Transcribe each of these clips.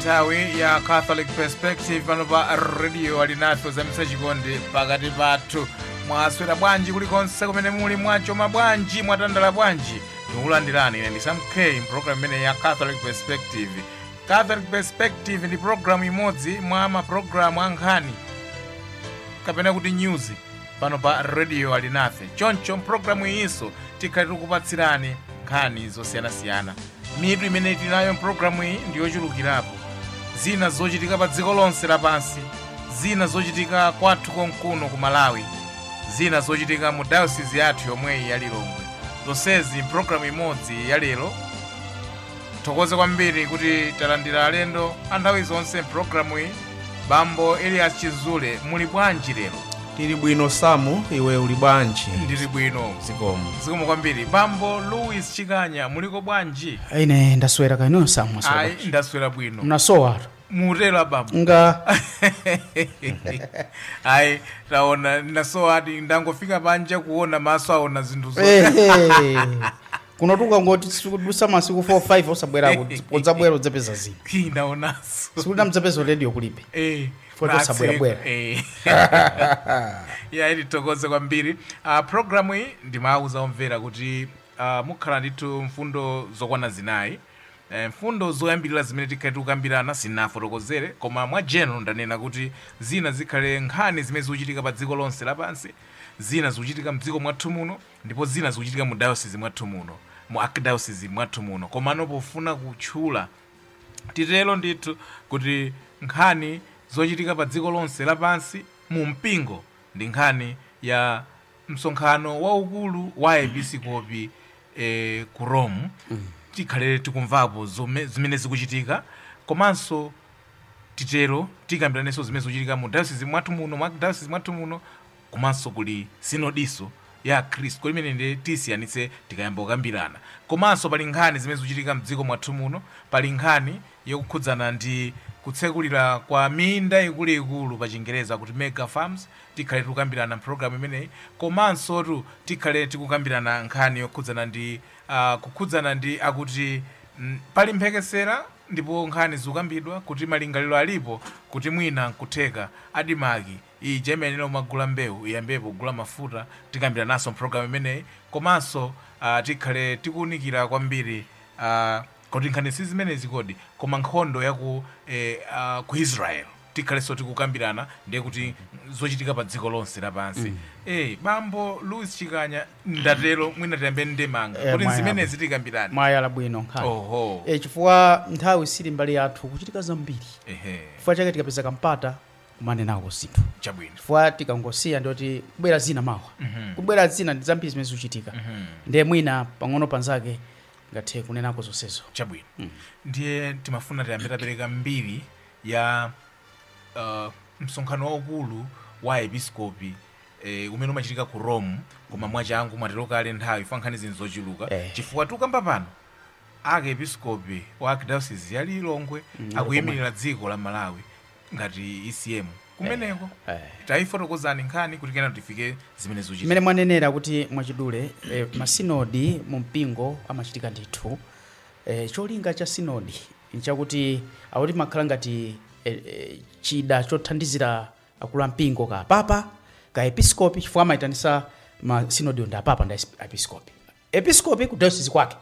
nthawi ya Catholic Perspective pano pa radio alinafe zamisa chikondi pakati pathu. Mwaswera bwanji kulikonse kumene muli, mwachoma bwanji, mwatandala bwanji, tikulandirani ine ndi Sam K program imene ya Catholic Perspective. Catholic Perspective ndi program imodzi mwa maprogramu ankhani kapena kuti news pano pa radio alinafe. Choncho programu iyiso tikhali tikupatsirani nkhani zosiyanasiyana. Mitu imene tinayo programu iyi ndiyochulukirapo, zina zochitika pa dziko lonse lapansi, zina zochitika kwathu konkuno ku Malawi, zina zochitika mu diocese yathu yomweyi ya Lilongwe. Zonsezi programu imodzi ya lero. Thokoze kwambiri kuti talandira alendo anthawi zonse programu iyi. Bambo Elias Chizule, muli bwanji lero? Tili bwino Samu, iwe uli bwanji? Ndili bwino. Zikomo kwambiri. Bambo Louis Chikanya, muliko bwanji? Ine ndaswera kaino Samu. Ai, ndaswera bwino. Mnasowa? Mutela bambo. Nga. Ai, taona nasowa ati ndangofika panja kuona maso aona zinthu Kunotuka ngoti sikudusa masiku 4-5 osabwera kudzabwera udzapeza zina. Ndaonaso. Sikuda mdzapezo radio kulibe. Foto sabwera. Ya ili tokoze kwambiri. Programu hii ndimauza omvera kuti mukhala ndithu mfundo zokwana zinayi. Mfundo zoyambirira zimene tikhali tikukambirana sinafotokozere, koma mwa general ndanena kuti zina zikhale nkhani zimene zikuchitika pa dziko lonse lapansi, zina zikuchitika mdziko mwathu muno, ndipo zina zikuchitika mu diocese mwathu muno, mu archdiocese mwathu muno. Koma pofuna kutchula titelo ndithu kuti nkhani zochitika pa dziko lonse lapansi mu mpingo ndi nkhani ya msonkhano waukulu wa episkopi ku Rome. Tikhale tikumvapo zimene zikuchitika, komanso titero tikambiranenso zimene zikuchitika mu diocese mwathu muno, mu diocese mwathu muno, komanso kuli sinodiso ya Khristu kulimene ndi tisiyanitse tikayamba kukambirana. Komanso pali nkhani zimene zikuchitika mdziko mwathu muno, pali nkhani yokukhudzana ndi kutsekulira kwa minda ikuluikulu pa Chingereza kuti mega farms. Tikhale tikukambirana program imeneyi, komanso tikhale tikukambirana nkhani yokhudzana ndi kukhudzana ndi akuti pali mphekesera ndipo nkhani zikukambidwa kuti malingaliro alipo kuti mwina nkutheka adimaki iyi jemenero magula mbewu iyambepo kugula mafuta. Tikambirana naso program imeneyi, komanso tikhale tikuunikira kwambiri kuti nkhani si zimenezi kodi koma nkhondo ya ku Israel. Tikhalenso tikukambirana ndiye kuti zochitika pa dziko lonse lapansi. Bambo Louis Chikanya, ndatero mwina tiyambe ndemanga kuti zimenezi tikambirana. Mwayala bwino nkhani. Oho. Chifukwa nthawi sili mbali yathu kuchitika zambiri. Chifukwa chake tikapeza kampata kumanenako zinthu. Chabwino. Chifukwa tikangosiya ndoti kubwera zina mawa. Kubwera zina ndi zambiri zimene zikuchitika. Ndiye mwina pang'ono panzake ngathe kunenako zonsezo. Chabwino. Ndiye timafuna tiyambe tapereka mbiri ya msonkhano waukulu wa episkopi umene umachitika ku Rome, koma mwachangu mwatero kale nthawi fa nkhani zinthu zochuluka. Chifukwa tukamba pano episkopi wa archdiocese ya Lilongwe akuyimirira dziko la Malawi ngati ECM kumeneko. Taifotokozani nkhani kuti kena tifike zimene zochitika. Mmene mwanenera kuti mwachidule masinodi mu mpingo amachitika ndithu. Cholinga cha sinodi nchakuti akuti makhala ngati chida chothandizira akulu ampingo ka papa ka episkopi, chifukwa amaitanisa ma sinodi ndi apapa ndi episkopi. Episkopi ku diocese kwake,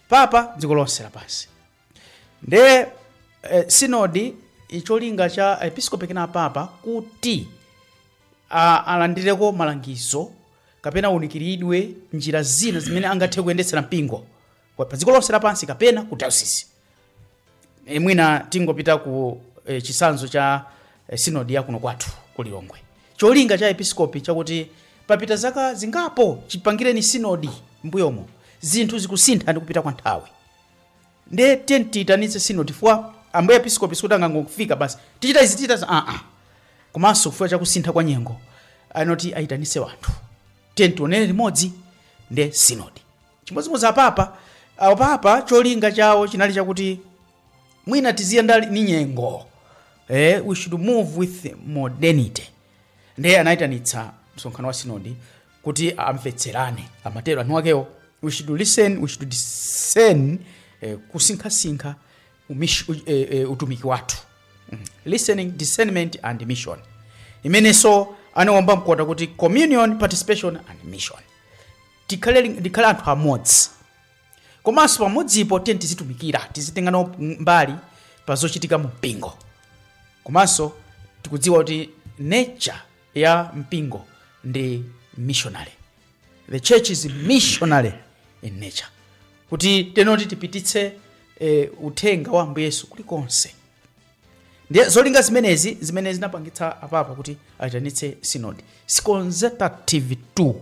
papa dziko lonse lapansi. Nde sinodi icholinga cha episkopi kena papa kuti alandireko malangizo kapena unikiridwe njira zina zimene angathe kuyendetsera mpingo pa dziko lonse lapansi kapena ku diocese. Mwina tingopita ku chisanzo cha sinodi ya kuno kwathu ku Lilongwe. Cholinga cha episkopi chakuti papita zaka zingapo chipangireni sinodi mbuyomo zinthu zikusintha ndi kupita kwa nthawi. Nde tentitanitse sinodi fwa ambuye episkopi sikutanga ngokufika basi tichita izi komanso kufuna chakusintha kwa nyengo anoti aitanise wanthu tentionere limodzi nde sinodi. Chimodzimodzi apapa cholinga chawo chinali chakuti mwina tiziyenda ni nyengo. We should move with modernity. Nde anaitanitsa msonkhano wa sinodi kuti amvetserane amatero anu akewo. We should listen, we should discern, kusinkha utumiki wathu. Listening, discernment and mission. Imeneso anawamba mkota kuti communion, participation and mission. Tikhala anthu amodzi. Komanso pamodzipo tizitumikira, tizitengana mbali pazochitika mu mpingo. Komanso tikudziwa kuti nature ya mpingo ndi missionary. The church is missionary in nature. Kuti tenoti tipititse uthenga wa Ambuye Yesu kulikonse. Ndiye zolinga zimene zinapangitsa apapa kuti ayitanitse synod. Consultative too.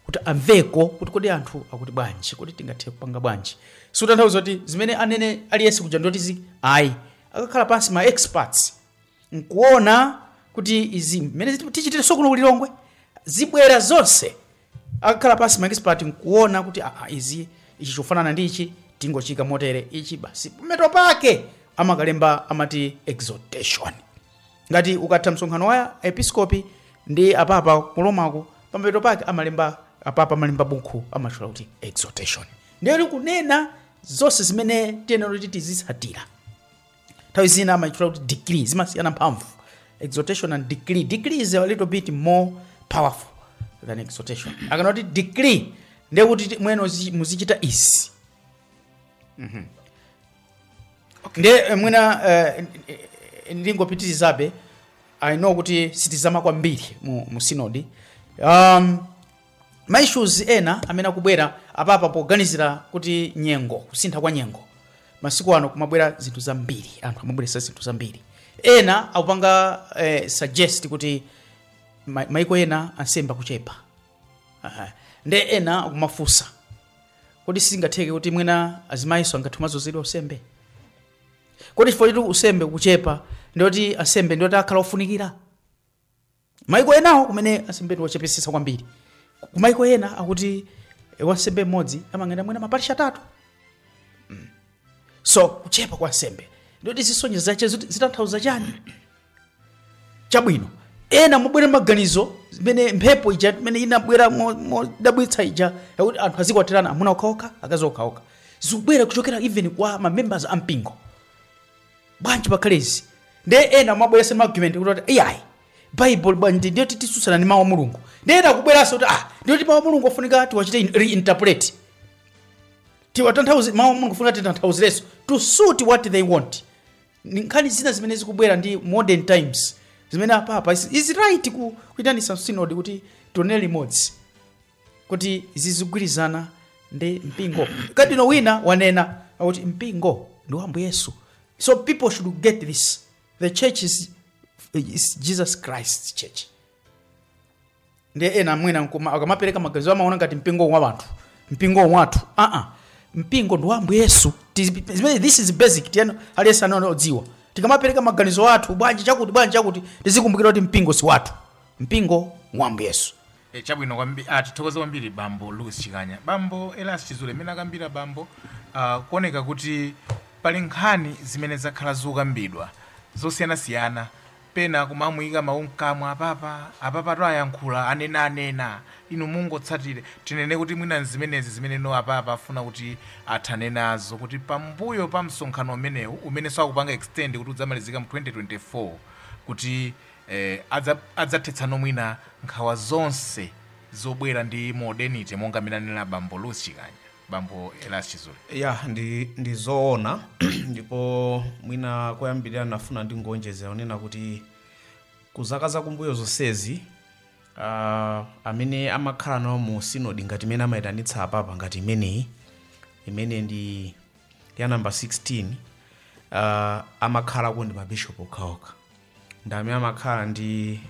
Kuti amveko kuti kodi anthu akuti bwanji, kuti tingathe kupanga bwanji. Sutanthauza kuti zimene anene aliyense kuja ndoti ayi. Akakhala pansi ma experts. Nkuona kuti izi mene tichitire sokuno kulilongwe zibwera zonse. Akakhala pansi ma expert nkuona kuti izi ichi chofanana ndi ichi tingochika motere ichi basi. Pameto pake amakalemba amati exhortation. Ngati ukatha msonkhano wa episcopi ndi apapa kulomako pameto pake amalemba apapa malemba buku amachula kuti exhortation. Ndiyo kunena zonse zimene tiyenera kuti tizitsatira. Tawi zina amachula kuti decree zimasiyana mphamvu. Exhortation and decree. Decree is a little bit more powerful than exhortation. Akanoti decree ndiye kuti mwene muzichita isi. Ndiye mwena ndingopitirizabe I know kuti sitizama kwambiri mu synod. My issues ena amene akubwera apapa poganizira kuti nyengo, kusintha kwa nyengo. Masiku ano kumabwera zinthu zambiri, anthu amabweresa zinthu zambiri. Ena akupanga suggest kuti maiko ena ansembe kuchepa. Nde ena akumafusa. Kodi singatheke kuti mwina azimayiso angathumazo zili usembe. Kodi chifukwa choti usembe kuchepa ndoti asembe ndoti akhala ofunikira. Maiko enawo kumene asembe ndi ochepesesa kwambiri. Kumaiko ena akuti wansembe mmodzi amangenda mwina maparish 3. So kuchepa kwa nsembe ndoti zisonyezo zache zitanthauza chani? Chabwino. Ena mubwera maganizo zimene mphepo ija imene inabwera modabwitsa ija yakuti anthu azikwatirana amuna okhaokha akazi okhaokha. Zikubwera kuchokera even kwa members a mpingo. Bwanji pakhalezi. Nde ena mabwera sema argument kuti AI Bible bwanji ndiyo titsusana ni mawu a Mulungu. Nde ena kubweraso kuti ndiyo ti mawu a Mulungu ofunika tiwachite reinterpret. Tiwatanthauze mawu a Mulungu ofunika titanthauzeleso to suit what they want. Nkhani zina zimene zikubwera ndi modern times. Zimene apapa is right kuitanisa synod kuti tionere limodzi. Kuti zizigwirizana ndi mpingo. Kadino wina wanena kuti mpingo ndi wa Ambuye Yesu. So people should get this. The church is Jesus Christ's church. Nde ena mwina akamapereka magazo amaona ngati mpingo wa abantu. Mpingo watu. Mpingo ndi wa Ambuye Yesu. This is basic. Tiano aliyesa anodziwa. Tikamapereka maganizo watu bwanji chakuti tizikumbukira kuti mpingo si watu. Mpingo wa Ambuye Yesu. Chabwino kwambiri tithokoze kwambiri bambo Louis Chikanya. Bambo Elas Chizule mena kambira bambo kuoneka kuti pali nkhani zimene zakhala zokambidwa zosiyana-siyana. Pena kumamuyika maunkamwa apapa to ayankhula anena inu mungotsatire tinene kuti mwina zimenezi zimene no apapa afuna kuti athane nazo kuti pambuyo pa msonkhano umenewu umene sakupanga extend kuti udzamalizika mu 2024 kuti adzathetsa mwina nkhawa zonse zobwera ndi modernity monga minanena bambo Louis Chikanya. Bambo Elas Chizule. Yeah, ndi zoona ndipo mwina koyambirira nafuna ndingonjezera onena kuti kuzaka zakumbuyo zonsezi amene amakhala nawo mu synod ngati imene amayitanitsa apapa ngati imene ndi ya number 16 amakhala ndi mabishop okhaokha. Ndi amene amakhala ndi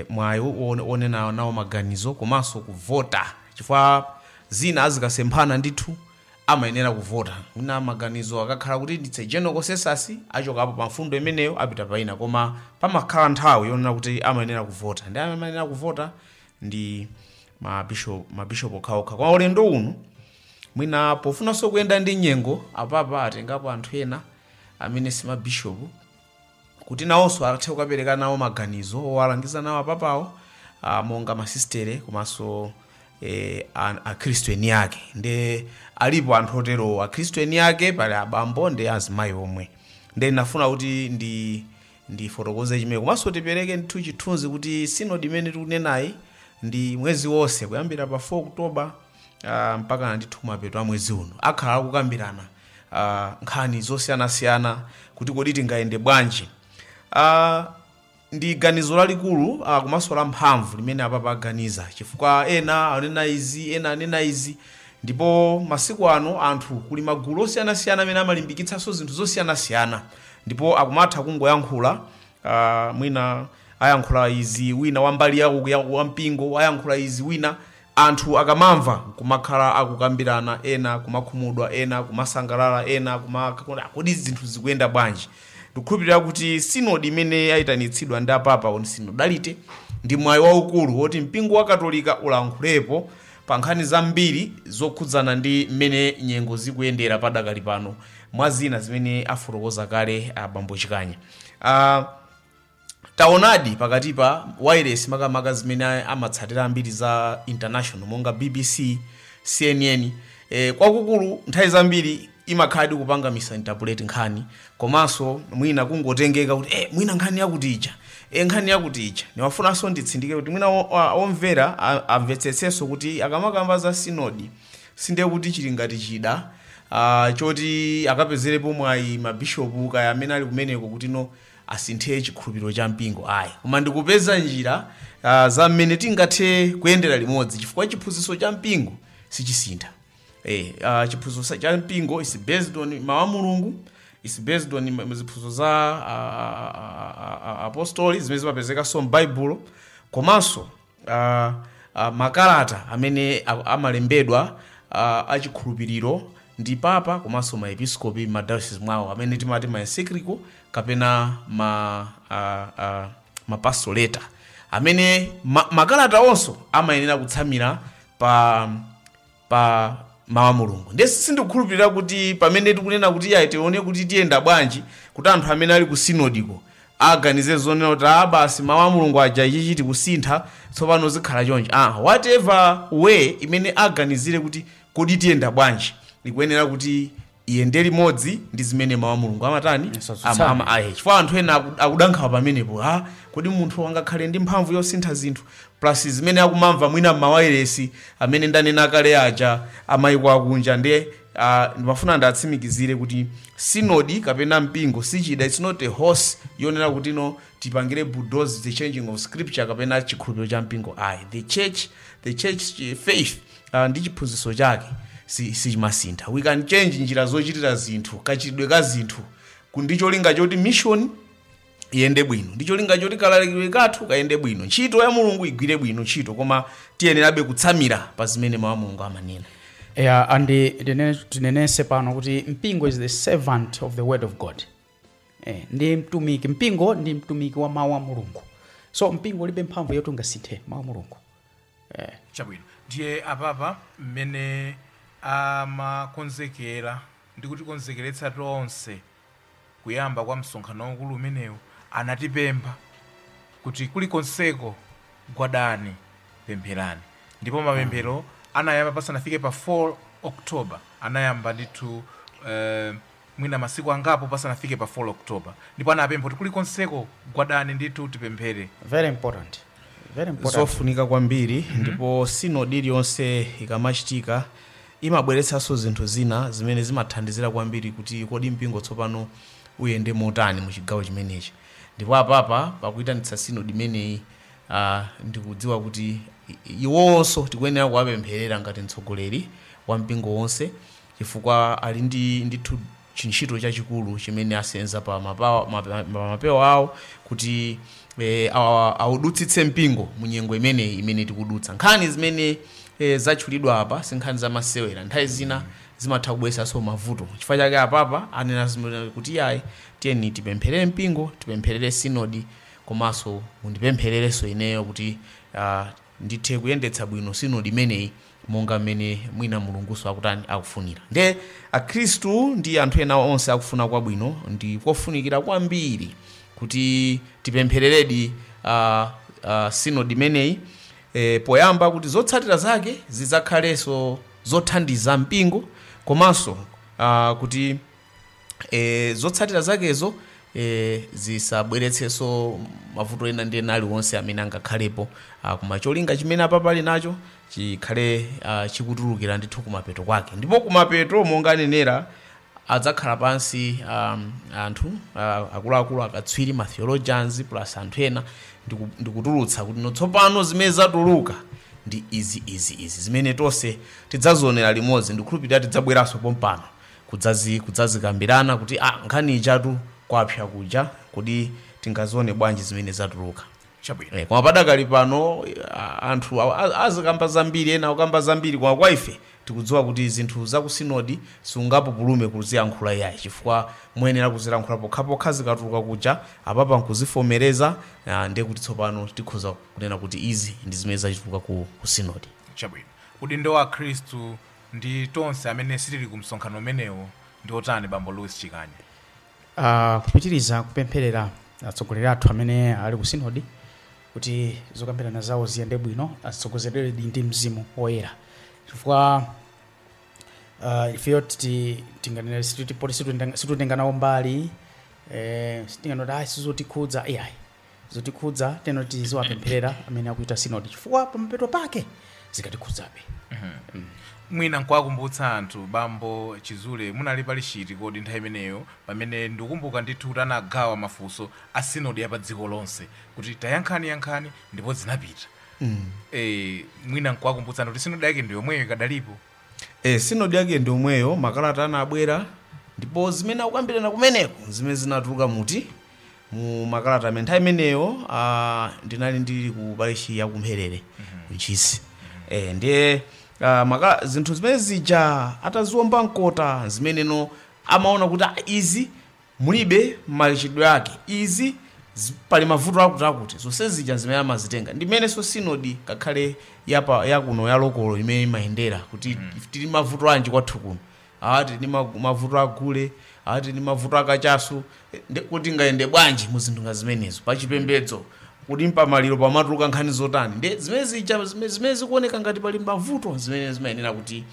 mwayi onena nawo maganizo komanso kuvota chifukwa zina azikasemphana ndithu amayenera kuvota. Mwina maganizo akakhala kuti nditse general consensus achokapo pa mfundo imeneyo apita paina koma pamakhala nthawi yonena kuti amayenera kuvota. Ndi amayenera kuvota ndi mabishop okhaokha. Kwa ulendo uno mwina pofunanso kuyenda ndi nyengo apapa atengapo anthu ena amene si mabishop kuti nawonso athe kukapereka nawo maganizo owalangiza nawo apapawo monga masistere komanso akhristu eni ake. Nde alipo anthu otero akhristu eni ake, pali abambo ndi azimayi omwe. Nde nafuna kuti ndifotokoze chimene komanso tipereke ndithu chithunzi kuti sinodi imene tikunenayi ndi mwezi wonse kuyambira pa 4 Oktoba mpaka ndithu mapeto a mwezi uno akhala akukambirana nkhani zosiyanasiyana kuti kodi tingayende bwanji. Ndi ganizo lalikulu komanso la mphamvu limene apapa aganiza, chifukwa ena anena izi ena anena izi, ndipo masiku ano anthu kuli magulu osiyanasiyana amene amalimbikitsanso zinthu zosiyanasiyana, ndipo akumatha kungoyankhula mwina ayankhula izi wina wambali yawo wampingo ayankhula izi wina, anthu akamamva kumakhala akukambirana, ena kumakhumudwa, ena kumasangalala, ena kodi zinthu zikuyenda bwanji. Ndikukhulupirira kuti sinodi imene yayitanitsidwa ndi apapa on sinodality ndi mwayi waukulu woti mpingo wa Katolika ulankhulepo pa nkhani zambiri zokhudzana ndi mmene nyengo zikuyendera padakali pano, mwa zina zimene afotokoza kale abambo Chikanya. Taonadi pakati pa wireless makamaka zimene amatsatira ambiri za international monga BBC, CNN, kwakukulu nthawi zambiri imakhadi kupanga misinterpolate nkhani, komanso mwina kungotengeka kuti mwina nkhani yakutija nkhani yakutija. Niwafunanso nditsindike kuti mwina omvera amvetsetsenso kuti akamakamba za sinodi sinde kuti chili ngati chida choti akapezerepo mwayi mabishopu kaya amene ali kumeneko kuti no asinthe chikhulupiriro cha mpingo ayi, koma ndikupeza njira za mmene tingathe kuyendera limodzi, chifukwa chiphunzitso cha mpingo sichisintha. Chiphunzitso cha mpingo is based on mawu a Mulungu, is based on ziphunzitso za apostoli zimene zimapezeka so m'Baibulo, komanso makalata amene amalembedwa achikhulupiriro ndi papa komanso maepiskopi madayosisi mwawo amene timati ma encyclical kapena ma pastoreta, amene makalata onso amayenera kutsamira pa mawu a Mulungu. Ndi sindikukhulupirira kuti pamene tikunena kuti tione kuti tiyenda bwanji kuti anthu amene ali ku sinodiko aganize zonena kuti basi mawu a Mulungu aja ichi tikusintha tsopano zikhala chonje. Whatever way imene aganizire kuti kodi tiyenda bwanji ikuyenera kuti iyende limodzi ndi zimene mawu a Mulungu amatani chifukwa anthu ena akudankhawa pamenepo kodi munthu angakhale ndi mphamvu yosintha zinthu plus zimene akumamva mwina mawayiresi amene ndanena kale aja amayiko akunja. Ndi ndimafuna ndatsimikizire kuti sinodi kapena mpingo sichida, it's not a horse yonena kuti no tipangire bulldoze the changing of scripture kapena chikhulupiriro cha mpingo the church faith ndi chiphunzitso chake sichimasintha. We can change njira zochitira zinthu, kachitidwe ka zinthu ndicho linga choti mission iyende bwino, ndicho linga choti kalalikidwe kathu kayende bwino, ntchito ya Mulungu igwire bwino ntchito, koma tiyenerabe kutsamira pa zimene mawu a Mulungu amanena. Andi tinenese pano kuti mpingo is the servant of the word of God. Ndi mtumiki, mpingo ndi mtumiki wa mawu a Mulungu, so mpingo libe mphamvu yoti ungasinthe mawu a Mulungu. Chabwino ndiye apapa mmene amakonzekera ndi kuti konzekeretsa tonse kuyamba kwa msonkhano waukulu umenewu, anatipempha kuti kulikonseko gwadani pempherani, ndipo mapemphero anayamba pasanafike pa 4 Oktoba, anayamba ndithu mwina masiku angapo pasanafike pa 4 Oktoba, ndipo anapempha kuti kulikonseko gwadani ndithu tipemphere. Very important. Zofunika kwambiri. Ndipo sinodi iliyonse ikamachitika imabweretsanso zinthu zina zimene zimathandizira kwambiri kuti kodi mpingo tsopano uyende motani mu chigawo chimenechi. Ndipo apapa pakuitanitsa sinodi imeneyi ndikudziwa kuti iwonso tikuyenera kuwapempherera ngati mtsogoleri wa mpingo wonse, chifukwa ali ndithu ntchito chachikulu chimene asenza pa mapewa awo kuti audutsitse mpingo mu nyengo imene tikudutsa. Nkhani zimene zatchulidwa apa si nkhani zamasewera, nthawi zina zimatha kubweretsanso mavuto. Chifukwa chake apapa anena kuti tiyeni tipempherere mpingo, tipempherere sinodi, komanso mundipemphererenso ineyo kuti ndithe kuyendetsa bwino sinodi imeneyi monga mmene mwina Mulunguso akufunira. Nde akhristu ndi anthu ena onse akufuna kwabwino ndi kofunikira kwambiri kuti tipemphereredi sinodi imeneyi poyamba kuti zotsatira zake zidzakhalenso zothandiza mpingo komanso kuti zotsatira zakezo zisabweretsenso mavuto ena ndi ena aliwonse amene angakhalepo koma cholinga chimene apapa ali nacho chikhale chikutulukira ndithu kumapeto kwake. Ndipo kumapeto monga anenera adzakhala pansi anthu akuluakulu akatswiri ma theologians plus anthu ena ndikutulutsa kuti tsopano zimene zatuluka ndi izi zimene tonse tidzazionera limodzi. Ndikhulupirira tidzabweranso pompano kudzazikambirana kuti nkhani ichatu kwapsa kuja kuti tingazione bwanji zimene zatuluka. Koma padakali pano anthu azikamba zambiri ena akamba zambiri koma kwa ife tikudziwa kuti zinthu za ku sinodi sungapupulume kuziyankhula yayi chifukwa muyenera kuzilankhula pokhapokha zikatuluka kuja apapa nkuzifomereza ndiye kuti tsopano tikhoza kunena kuti izi ndi zimene zachituka ku sinodi. Chabwino udindo wa Khristu ndi tonse amene sitili ku msonkhano umenewo ndi otani Bambo Louis Chikanya? Kupitiriza kupempherera atsogoleri athu amene ali ku sinodi kuti zokambirana zawo ziyende bwino, atsogozedwe ndi Mzimu Woyera chifukwa ifeyo tinganena situtenganawo mbali sitinganoti sizotikhudza zotikhudza teno tiziwapempherera amene akuita sinodi chifukwa pamapeto pake zikatikhudzabe. Mwina nkwakumbutsa anthu Bambo Chizule munali pali chiti kodi nthawi imeneyo pamene ndikukumbuka ndithu kuti anagawa mafunso a sinodi ya pa dziko lonse kuti tayankhani ndipo zinapita. Mwina nkwakumbutsa kuti sinodi yake ndi yomweyo ikadalipo. Sinodi yake ndi yomweyo, makalata anabwera ndipo zimene akukambirana kumeneko zimene zinatuluka mu makalata amene nthawi imeneyo ndinali ndili ku parishi ya Kumherere kuchisi. Ndiye zinthu zimene zija ataziwomba mkota zimeneno amaona kuti izi mulibe malichidwe yake, izi pali mavuto akutakuti zonse zija zimene amazitenga ndimenenso sinodi kakhale yakuno ya lokolo imene imayendera kuti tili mavuto anji kwathu kuno tili mavuto agule tili mavuto akachasu kuti ngayende bwanji mu zinthu nga zimenezo pachipembedzo kuti mpamaliro pamatuluka nkhani zotani ndi zimene zikuoneka ngati pali mavuto zimene zimayenera kuti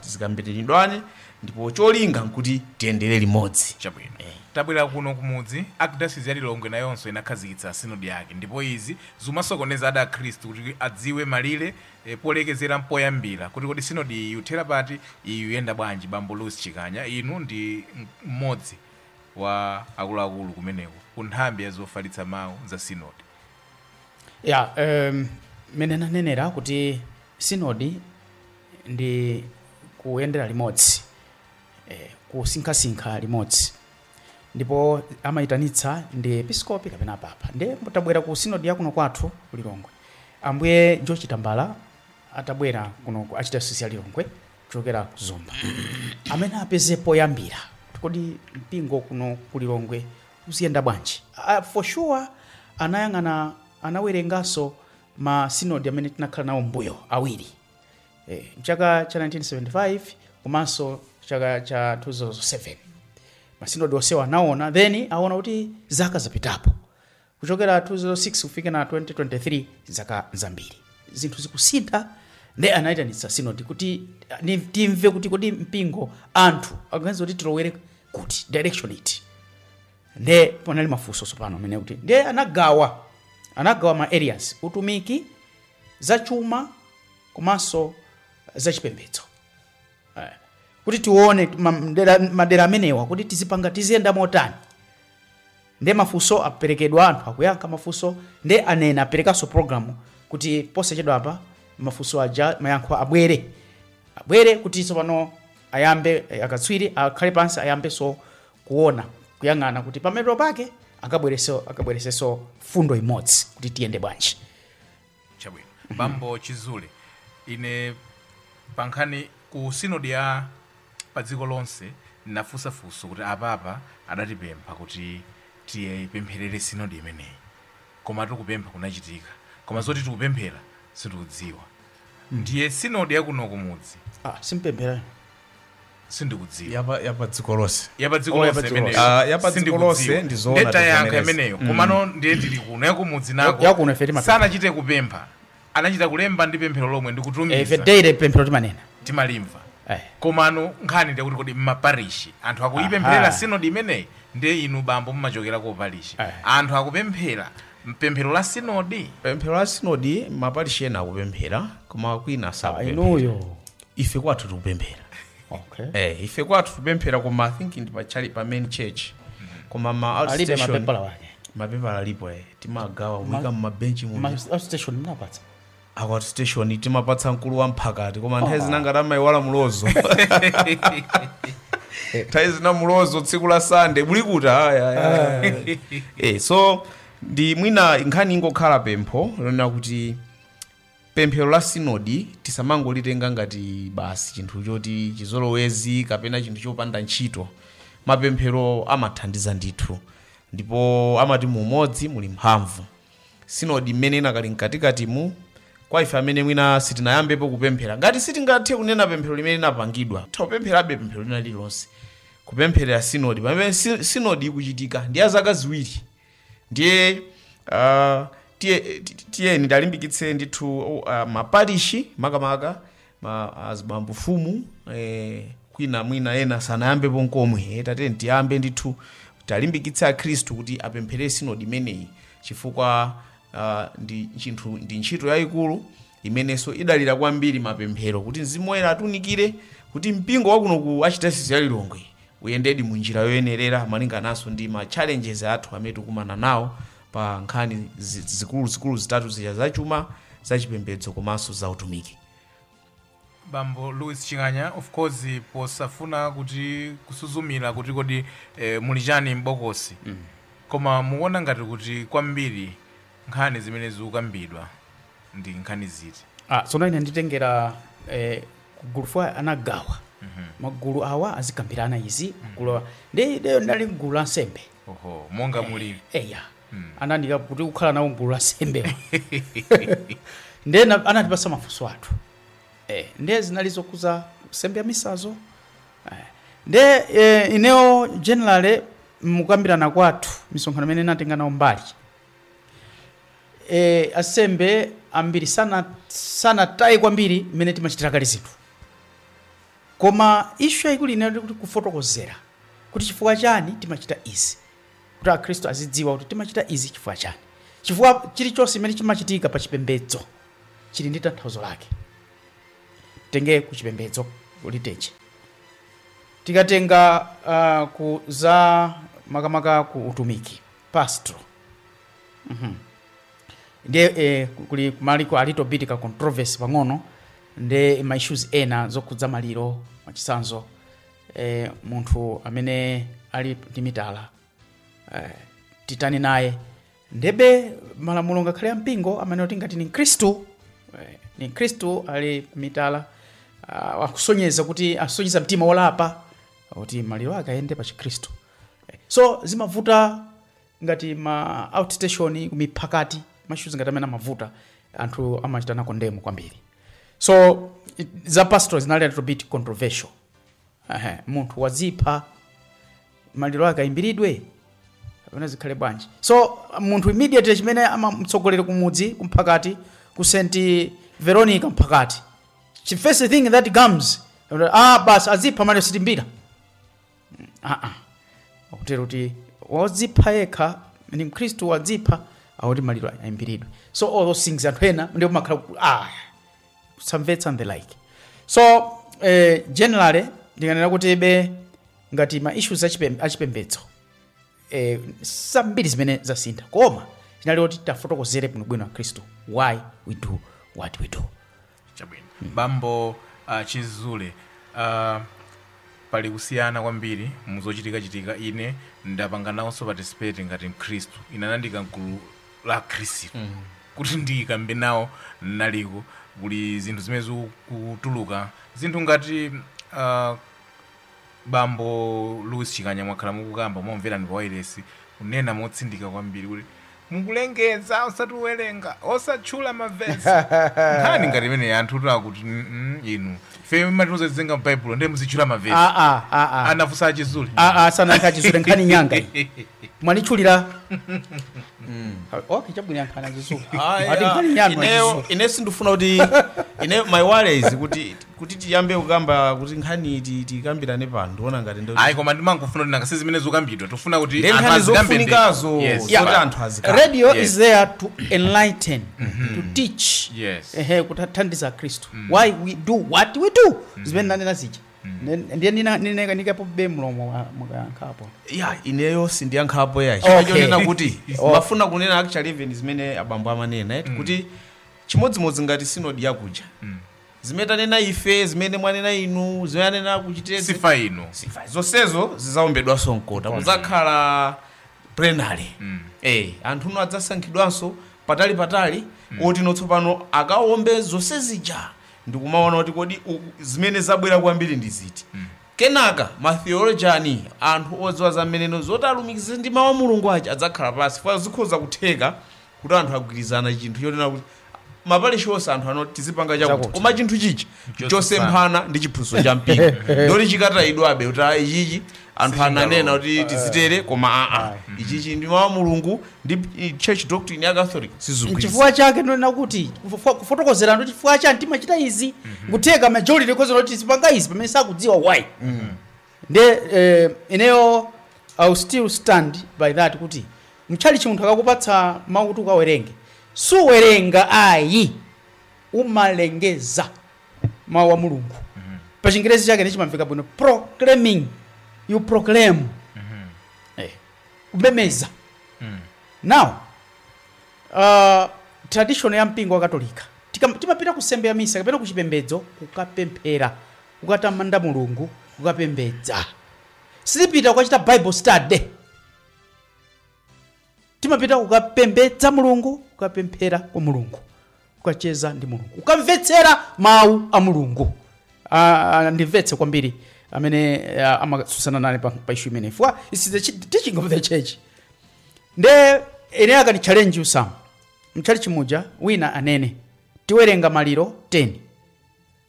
tizikambiridwane ndipo cholinga nkuti tiyendere limodzi. Chabwino tabwera kuno kumudzi Archdiocese ya Lilongwe nayonso inakhazikitsa sinodi yake ndipo izi zimasokoneza ada Khristu kuti adziwe malire polekezera mpoyambira kuti kodi sinodi yuthera pati iyuyenda bwanji. Bambo Louis Chikanya inu ndi mmodzi wa akuluakulu kumeneko ku nthambi ya zofalitsa mawu za sinodi. Mene nanenera kuti sinodi ndi kuyendera limodzi, kusinkhasinkha limodzi ndipo amayitanitsa ndi episkopi kapena papa. Ndiye mutabwera ku sinodi yakuno kwathu ku Lilongwe Ambuye George Tambala atabwera kuno ku Archdiocese ya Lilongwe kuchokera ku Zomba amene apezepo yambira kodi mpingo kuno ku Lilongwe uziyenda bwanji. For sure anawerenganso ma sinodi amene tinakhala nawo mbuyo awiri mchaka cha 1975 komanso chaka cha 2007 masinodi onsewa anaona then aona kuti zaka zapitapo kuchokera 2006 kufika na 2023 zaka zambiri zinthu zikusintha ndi anayitanitsa sinodi kuti timve kuti kodi mpingo anthu akuganiza kuti tilowere kuti direction iti ndi panali mafunso sopano amene kuti ndi anagawa ma areas utumiki zachuma komanso zachipembedzo kuti tione madera amenewa kuti tiziyenda motani. Ndi mafunso aperekedwa anthu akuyankha mafunso ndi anena aperekanso programu kuti posachedwa apa mafunso aja mayankho abwere kuti tsopano ayambe akatswiri akhale pansi ayambeso kuona kuyang'ana kuti pamero pake akabwereseso fundo imodzi kuti tiyende bwanji. Chabwino Bambo Chizule ine pankhani ku sinodi ya pa dziko lonse nafusafuso kuti apapa adatipempha kuti tiyipempherere sinodi imeneyi koma tikupempha kunachitika koma zoti tikupemphera sindikudziwa. Ndiye sinodi yakuno kumudzi simpemphera sindikudziwa yapa dziko lonse imeneyo dziko lonse ndizoona ndetayankha imeneyo komano ndiye tili kuno yakumudzi nako sanachite kupempha anachita kulemba ndi pemphero lomwe ife ndikutumiza daily pemphero timanena timalimva Eh. komano nkhani ndikuti kodi mmaparishi anthu akuyipempherera sinodi imeneyi ndiye inu bambo mmachokera ku parishi anthu akupemphera mpemphero la sinodi pemphero la sinodi maparishi ena akupemphera koma kwina sakupemphera inuyo ife kwathu tikupemphera okay ife kwathu tipemphera koma I think ndi pachali pa main church koma ma alibe outstation mapepala wake mapepala alipo timagawa kuika mmabenchi mu outstation mnapatsa akwati station timapatsa mkulu wa mphakati koma nthawi zinanga tamayiwala mulozo nthawi zina mulozo tsiku la Sunday muli kuti so ndi mwina nkhani ingokhala pempho lona kuti pemphero la sinodi tisamangolitenga ngati basi chinthu choti chizolowezi kapena chinthu chopanda ntchito mapemphero amathandiza ndithu ndipo amati mumodzi muli mphamvu sinodi mmene inakali mkatikatimu kwa ife amene mwina sitinayambepo kupemphera ngati sitingathe kunena pemphero limene linapangidwa tapempherabe pemphero lina lililonse kupempherera sinodi pamene sinodi ikuchitika ndi azaka ziwiri ndiye tiyeni talimbikitse ndithu maparishi makamaka azibambo fumu kwina mwina ena sanayambepo nkomwe tateni tiyambe ndithu talimbikitse akhristu kuti apemphere sinodi imeneyi chifukwa ndi ntchito yayikulu imenenso idalira kwambiri mapemphero kuti Mzimu Woyera atunikire kuti mpingo wakuno ku Archdiocese ya Lilongwe uyendedi mu njira yoyenerera malingananso ndi ma challenges athu amene tikumana nawo pa nkhani zikulu zitatu zija zachuma zachipembedzo komanso za utumiki. Bambo Louis Chinganya, of course posafuna kuti kusuzumira kuti kodi muli chani mbokosi koma muona ngati kuti kwambiri nkhani zimene zikukambidwa ndi nkhani ziti tsono ine nditengera kugulu fwa anagawa magulu awa azikambirana izi gulu ndiye ndali gulu la nsembe monga muli anandika kuti kukhala nawo gulu la nsembe ndiye anatipasa mafunso athu ndiye zinalizo kuza nsembe ya misazo ndiye ineyo generally mukambirana kwathu misonkhano imene natenga nawo mbali asembe ambiri sana tayi kwambiri imene timachitira kale zinthu koma issue yayikulu inali kuti kufotokozera kuti chifukwa chani timachita izi kuti akhristu azidziwa kuti timachita izi chifukwa chani chifukwa chilichonse imene chimachitika pa chipembedzo chili ndi tanthauzo lake tenge ku chipembedzo kuliteche tikatenga ku za makamaka ku utumiki pastoral ndiye kuli maliko a little bit ka controversy pang'ono ndi ma issues ena zokhudza maliro machisanzo munthu amene ali ndi mitala titani naye ndebe malamulo ngakhale ya mpingo amene oti ngati ni Khristu ali mitala akusonyeza kuti asonyeza mtima wolapa kuti maliro ake ayende pa Chikhristu so zimavuta ngati ma outstation kumiphakati mashuzi ngati amene amavuta anthu amachitana kondemo kwambiri so za pastoral zinali a little bit controversial munthu wazipha maliro ake ayimbiridwe kapena zikhale bwanji so munthu immediately chimene amamtsogolera kumudzi kumphakati ku St Veronica mphakati the first thing that comes bas azipha maliro sitimbira akutero kuti wazipha yekha ni Mkristu wazipha awoti maliro ayimbiridwe so all those things anthu ena ndipo makhala samvetsa and the like so generally ndinganena kuti ngati ma issues achipembedzo sambiri zimene zasintha koma chinali kuti tafotokozere bwinobwino Khristu why we do what we do. Chabwino Bambo Chizule pali kusiyana kwambiri muzochitika ine ndapangananso participate ngati Mkhristu inanandika mgulu la Khristu kuti ndikambe nawo naliko kuli zinthu zimene zikutuluka zinthu ngati Bambo Louis Chinganya mwakhala mukukamba momvera ndi wireless kunena motsindika kwambiri kuti mukulengeza osatuwerenga osatchula mavesi nkhani ngati imene anthu tulakuti inu fe matinuza zizenga m'Bible ndiye muzitchula mavesi anafusa Chizule sana Chizule nkhani nyanga mwalitchulira Okay, chabwino yankhana chisu. ine sindifuna kuti ine my worries kuti tiyambe kukamba kuti nkhani tikambirane pano ndiona ngati ndo ayi koma ndimangofuna kuti nangasi zimene zokambidwa tofuna kuti nkhani zofunikazo zoti anthu azikhala. Radio is there to enlighten, to teach. Yes. Kuthandiza Kristu. Why we do what we do. Zimene nanena zija. Ndiye nikapo be mlomo mukayankhapo. Ineyo sindiyankhapo yachi. Okay. Chonena kuti mafuna kunena actually even zimene abambo amanena kuti chimodzimodzi ngati sinodi yakuja. Zimene tanena ife, zimene mwanena inu, zimene anena kuchitezi. Sifa inu. Sifa zonsezo zizaombedwa sonkota. Kuzakhala plenary. Anthu no adzasankhidwanso patali oti notsopano akaombe zonse zija. Ndikumaona kuti kodi zimene zabwera kwambiri ndi ziti. Kenaka matheolojani anthu odziwa zameneno zoti alumikize ndi mawu a Mulungu aja adzakhala pasi kwa zikhoza kutheka kuti anthu agwirizana chinthu chonena kuti mapalishi onse anthu anoti tizipanga chakuti koma chinthu chichi chosemphana ndi chiphunzitso cha mpingo ndoti chikatayidwabe kuti ichichi anthu ananena kuti tizitere koma ichichi ndi mawu a Mulungu ndi church doctrine ya Catholic sizugwirizana. Chifukwa chake ndonena kuti kufotokozera ndo chifukwa cha timachita izi kutheka majority kozo kuti tizipanga izi pamene sakudziwa why. Ineyo I'll still stand by that kuti mchalichi munthu akakupatsa mawu kuti ukawerenge suwerenga ayi umalengeza mawu a Mulungu. Pa Chingerezi chake ndichimamveka bwino proclaiming, you proclaim. Kubemeza. Now tradition ya mpingo wa Katolika timapita kusembe ya misa kapena kuchipembedzo kukapemphera kukatamanda Mulungu kukapembedza. Sipita kukachita Bible study. Timapita kukapembedza Mulungu kukapemphera kwa Mulungu kukacheza ndi Mulungu kukamvetsera mawu a Mulungu. Ndimvetse kwambiri amene amasusana nane pa issue imene for this is the teaching of the church. Ine akani challenge usam mchalichi muja wina anene tiwerenga Maliro 10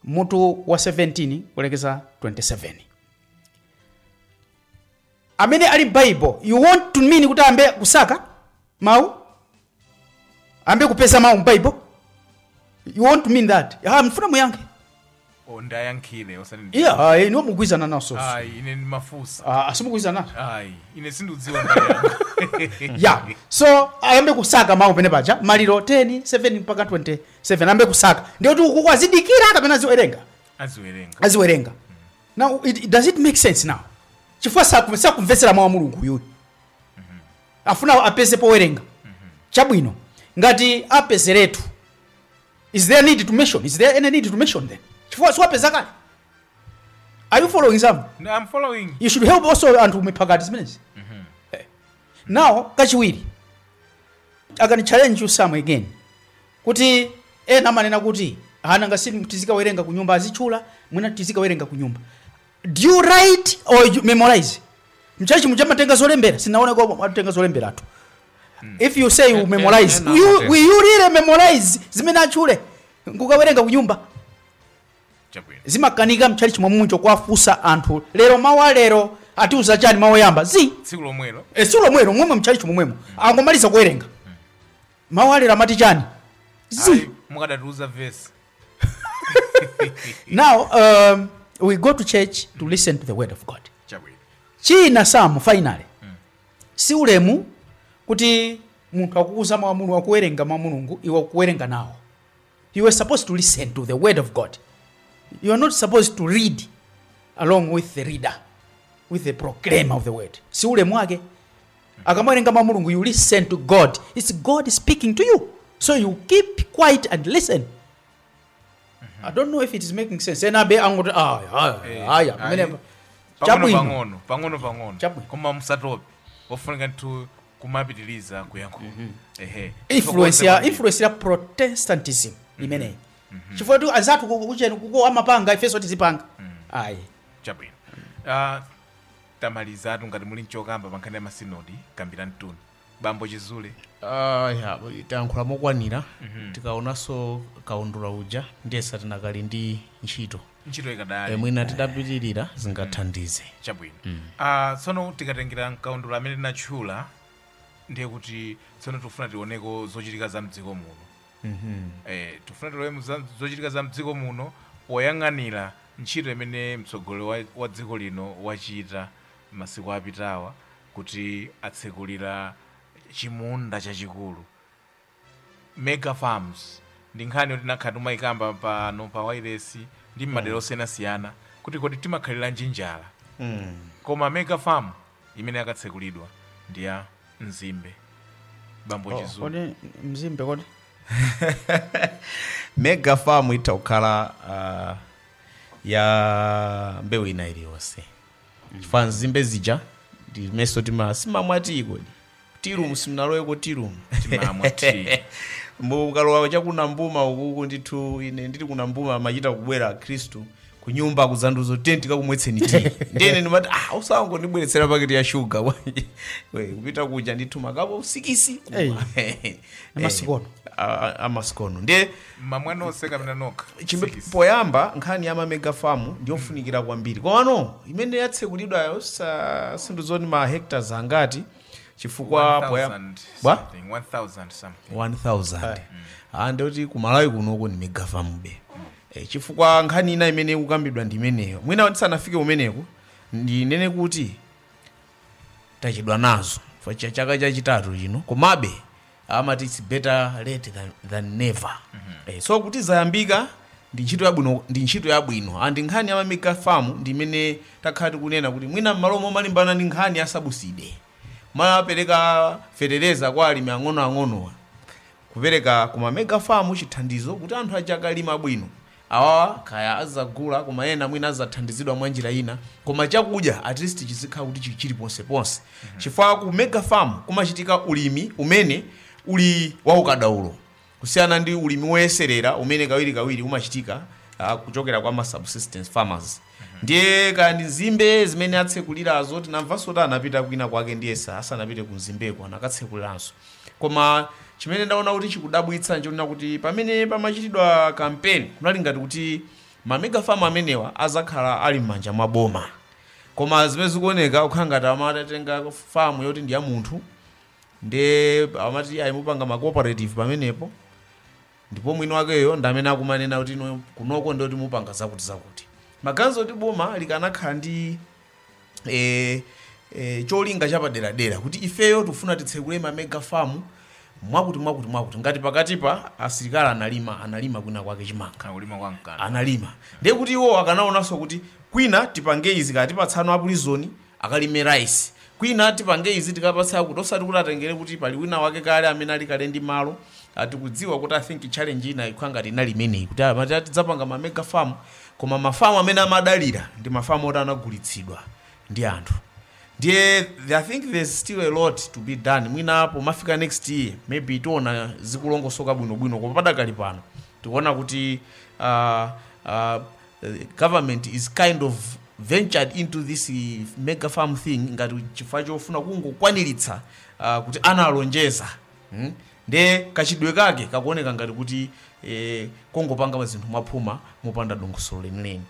mutu wa 17 kulekeza 27 amene ali Bible. You want to mean kuti ambe kusaka mawu ambe kupeza mawu Bible? You want to mean that? Mfuna muyankhe. Ndayankhile osati. Ino mugwizana naso. Ine ndi mafusa. Asimugwizana. Ine sindudziwa mbali. So ayambe kusaka mawu pene paja Maliro 10 7 mpaka 27 ambe kusaka. Ndio kuti ukwazidikira kapena aziwerenga. Now does it make sense now? Chifukwa sakumvetsera mawu a Mulungu yuyu. Afuna apeze powerenga. Chabwino. Ngati apezeretu. Is there need to mention? Is there any need to mention then? Chifukwa siwapeza kale. Are you following some? No, I'm following. You should help also anthu mipakati zimenezi. Now kachiwiri akani challenge you some again kuti ena manena kuti nanga tizika werenga kunyumba azichula mwina tizika werenga kunyumba. Do you write or you memorize? Mchachi mujamatenga zolembera sinaona kwa atenga zolembera tu. If you say you memorize, will you really memorize zimene achule ngukawerenga kunyumba? Zimakanika mchalichi mwamunjo kwafusa anthu lero mawa lero atiuza chani mawa yamba tsiku lomwelo mwemwe mchalichi mwemwe angomaliza kuwerenga mawa lero amati chani mukadatiuza verse. Now we go to church to listen to the word of God. China samu finally si ulemu kuti munthu akukuza mawu a Mulungu akuwerenga mawu a Mulungu iwe kuwerenga nawo. You were supposed to listen to the word of God. You are not supposed to read along with the reader, with the proclaimer of the word. Si ule mwake. Akamawerenga mawu a Mulungu, you listen to God. It's God speaking to you. So you keep quiet and listen. I don't know if it is making sense. Enabe angoto pang'ono. Koma musatope. Ofunika tu kumapitiliza kuyankhula. Influence ya Protestantism imene. Chifukwa tu azatu kucheni kuko amapanga ifeso tizipanga. Chabwino. Tamalizatu ngati muli nchokamba pankhani ya masinodi kambirani tuni. Bambo Chizule. Tankhula mokwanira tikaonanso kaundula uja ndiye satinakali ndi ntchito ikadali mwina tidapitirira zingathandize. Chabwino. Sono tikatengera kaundula amene tinatchula ndiye kuti tsono tikufuna tioneko zochitika za mdziko muno. Tikufuna tione zochitika za mdziko muno poyang'anira ntchito imene mtsogoleri wa dziko lino wachita masiku apitawa kuti atsekulira chimunda chachikulu mega farms. Ndi nkhani yoti nakhala timayikamba pano pa wireless ndi madera osiyanasiyana kuti kodi timakhalira njinjala. Koma mega farm imene yakatsekulidwa ndi ya Mzimbe. Bambo Chizulu. Kodi Mzimbe kodi? Mega farm itakhala ya mbewu ina iliyonse. Chifukwa Mzimbe zija ndi meso simamwati kodi. Tirum simnaloyeko tirum. Timamwati. Mukalowa chakuna mbuma ukuku ndithu ine nditi kuna mbuma amachita kubwera Khristu kunyumba kuzanduzo tenti kakumwetseni ti. Ndene ndimati usango ndibweretsera paketi ya sugar. Kupita kuja ndithu makapo usikisi. Amasikono. Amasikono. Ndiye mamwana oseka mina noka. Poyamba nkhani ya mega farm ndiyofunikira kwambiri. Komano imene yatsekulidwa yosa sinduzoni ma hectares angati chifukwa poyamba 1000 something. 1000. Ndoti kumalawi kunoko ni mega farm be. Chifukwa nkhani ina imene kukambidwa ndi imeneyo. Mwina tisanafike umeneko ndinene kuti tachidwa nazo. Chaka chachitatu chino komabe amati it's better late than never. So kuti zayambika ndi ntchito yabwino. Andi nkhani ya mega farm ndi imene takhati kunena kuti mwina malomo malimbana ndi nkhani ya sabuside. Mapereka fertilizer kwa alimi ang'ono kupereka kuma mega farm chithandizo kuti anthu achakalima bwino awa kaya azagula koma ena mwina azathandizidwa mwa njira ina koma chakudya at least chizikhala kuti chili ponse. Chifukwa ku mega farm kumachitika ulimi umene uli waukadaulo kusiyana ndi ulimi woyeserera umene kawiri umachitika kuchokera kwa subsistence farmers. Ndiye kandi Mzimbe zimene atsekulirazo tinamvanso kuti anapita kwina kwake ndiyesa asanapite ku Mzimbeko anakatsekuliraso. Koma chimene ndaona kuti chikudabwitsa nchonena kuti pamene pamachitidwa campaign kunali ngati kuti ma mega farm amenewa azakhala ali m'manja mwa boma. Koma zimene zikuoneka kukhala ngati amatenga farm yoti ndi ya munthu ndiye amati ayimupanga ma cooperative pamenepo ndipo mwini wakeyo ndamene akumanena kuti kunoko ndoti mupanga zakuti. Maganizo oti boma likanakhala ndi cholinga chapadera kuti ifeyo tufuna titsekule ma mega farm mwakuti ngati pakatipa asilikali analima kwina kwake chimanga analima ndiye kuti iwo akanaonanso kuti kwina tipange izi kati patsano apulizoni akalime rice kwina tipange izi tikapatsa kuti osati kuti atengere kuti pali wina wake kale amene ali kale ndi malo atikudziwa kuti I think challenge ina ikhala ngati inali imeneyi kuti amati tidzapanga ma mega farm koma mafamu amene amadalira ndi mafamu oti anagulitsidwa ndi anthu. Ndiye I think there's still a lot to be done. Mwina apo mafika next year maybe tiona zikulongosoka bwino koma padakali pano tikuona kuti government is kind of ventured into this mega farm thing ngati chifukwa chofuna kungokwaniritsa kuti analonjeza. Ndiye kachidwe kake kakuoneka ngati kuti kongopanga zinthu mwaphuma mupanda dongosolo lenileni.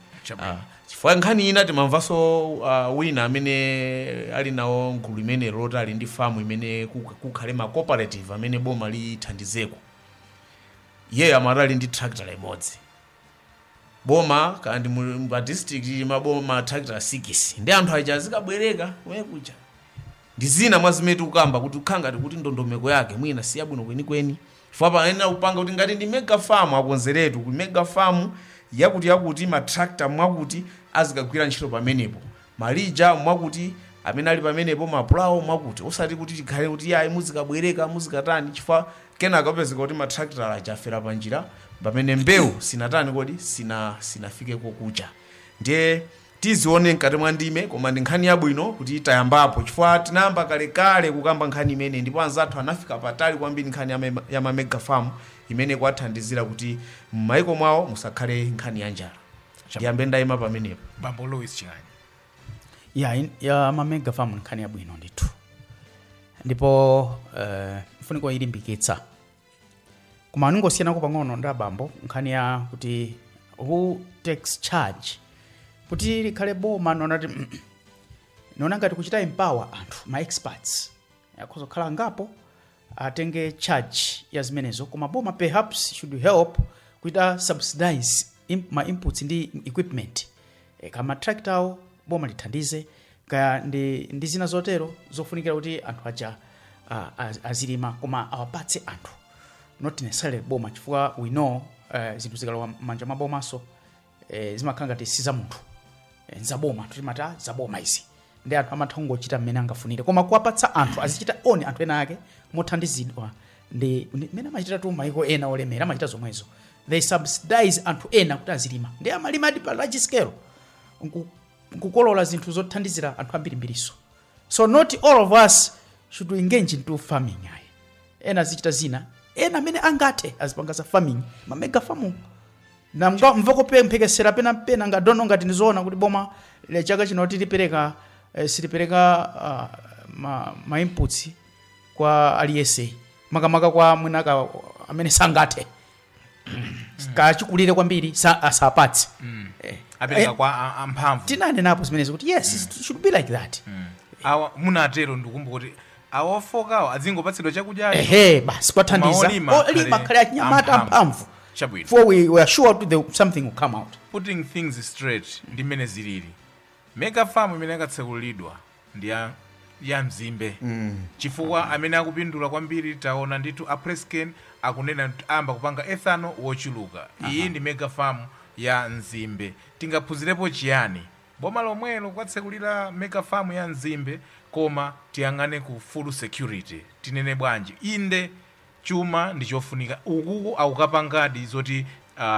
Chifukwa nkhani ina timamvanso wina amene ali nawo ngulu imene loti ali ndi farm imene kukhale ma cooperative amene boma lithandizeko. Iye amarali ndi tractor imodzi. Boma kandi mu district maboma tractor 6 ndi anthu aja azikabwereka kuja. Ndi zina mwa zimene tikukamba kuti ukhanga kuti ndondomeko yake mwina si yabwino kwenikweni. Chifukwa panena kupanga kuti ngati ndi mega farm akonzeretu ku mega farm yakuti ma tractor mwakuti azikagwira ntchito pamenepo. Malija mwakuti amene ali pamenepo mapulawo mwakuti osati kuti tikhale kuti ayi muzikabwereka muzikatani chifukwa kena akapezeka kuti ma tractor ajafera panjira pamene mbewu sinatani kodi sinafike kokucha. Ndiye tizione mkati mwa ndime koma ndi nkhani yabwino kuti tayambapo chifukwa tinayamba kalekale kukamba nkhani imene ndipo anzathu anafika patali kwambiri nkhani ya ma mega farm imene kwathandizira kuti m'maiko mwawo musakhale nkhani ya njala. Ndiyambe ndayima pamenepo. Bambo Louis Chinganya. Ya ma mega farm nkhani yabwino ndithu. Ndipo mfuniko ilimbikitsa. Koma ningosiyanako pang'ono nda bambo nkhani ya kuti who takes charge. Kuti likhale boma nona ngati kuchita empower anthu ma experts akhoza kukhala ngapo atenge charge ya zimenezo, koma boma perhaps should help kuita subsidize ma inputs ndi equipment. Kama tractor boma lithandize, kaya ndi zina zotero zofunikira kuti anthu aja azilima, koma awapatse anthu, not necessarily boma, chifukwa we know zinthu zikalowa manja mabomaso zimakhala ngati si za munthu, nzaboma, tutimata zaboma izi, ndi anthu amatha kungochita mmene angafunire, koma kuwapatsa anthu azichita oni anthu ena ake mothandizidwa ndi mmene amachita tu maiko ena olemera amachita zomwezo. They subsidize anthu ena kuti azilima, ndi amalima pa large scale, nkukolola zinthu zothandizira anthu ambirimbiriso. So not all of us should engage into farming. Ena zichita zina, ena amene angathe azipanga za farming, ma mega farm. Na mvoko mpekesera pena ngadono ngati nizoona kuti boma le chaka chino tilipereka silipereka ma inputs kwa aliyese, makamaka kwa mwinaka amene sangathe kachikulire kwambiri asapatse apereka kwa amphamvu. Tinane napo zimenezo kuti yes, it should be like that. Awa munatero ndikumbuka kuti awafokawo azingopatsidwa chakudya basi kwathandiza olima khale achinyamata amphamvu. For we are sure that something will come out. Putting things straight ndi mmene zilili. Mega farm imene akatsekulidwa ndi ya Mzimbe. Chifukwa amene akupindula kwambiri taona nditu Apresken akunena amba kupanga ethanol wochuluka. Iyi ndi mega farm ya Mzimbe. Tingaphunzirepo chiyani? Boma lomwelo kwatsekulira mega farm ya Mzimbe, koma tiyangane ku food security. Tinene bwanji inde chuma ndichofunika ukuku akukapangadi zoti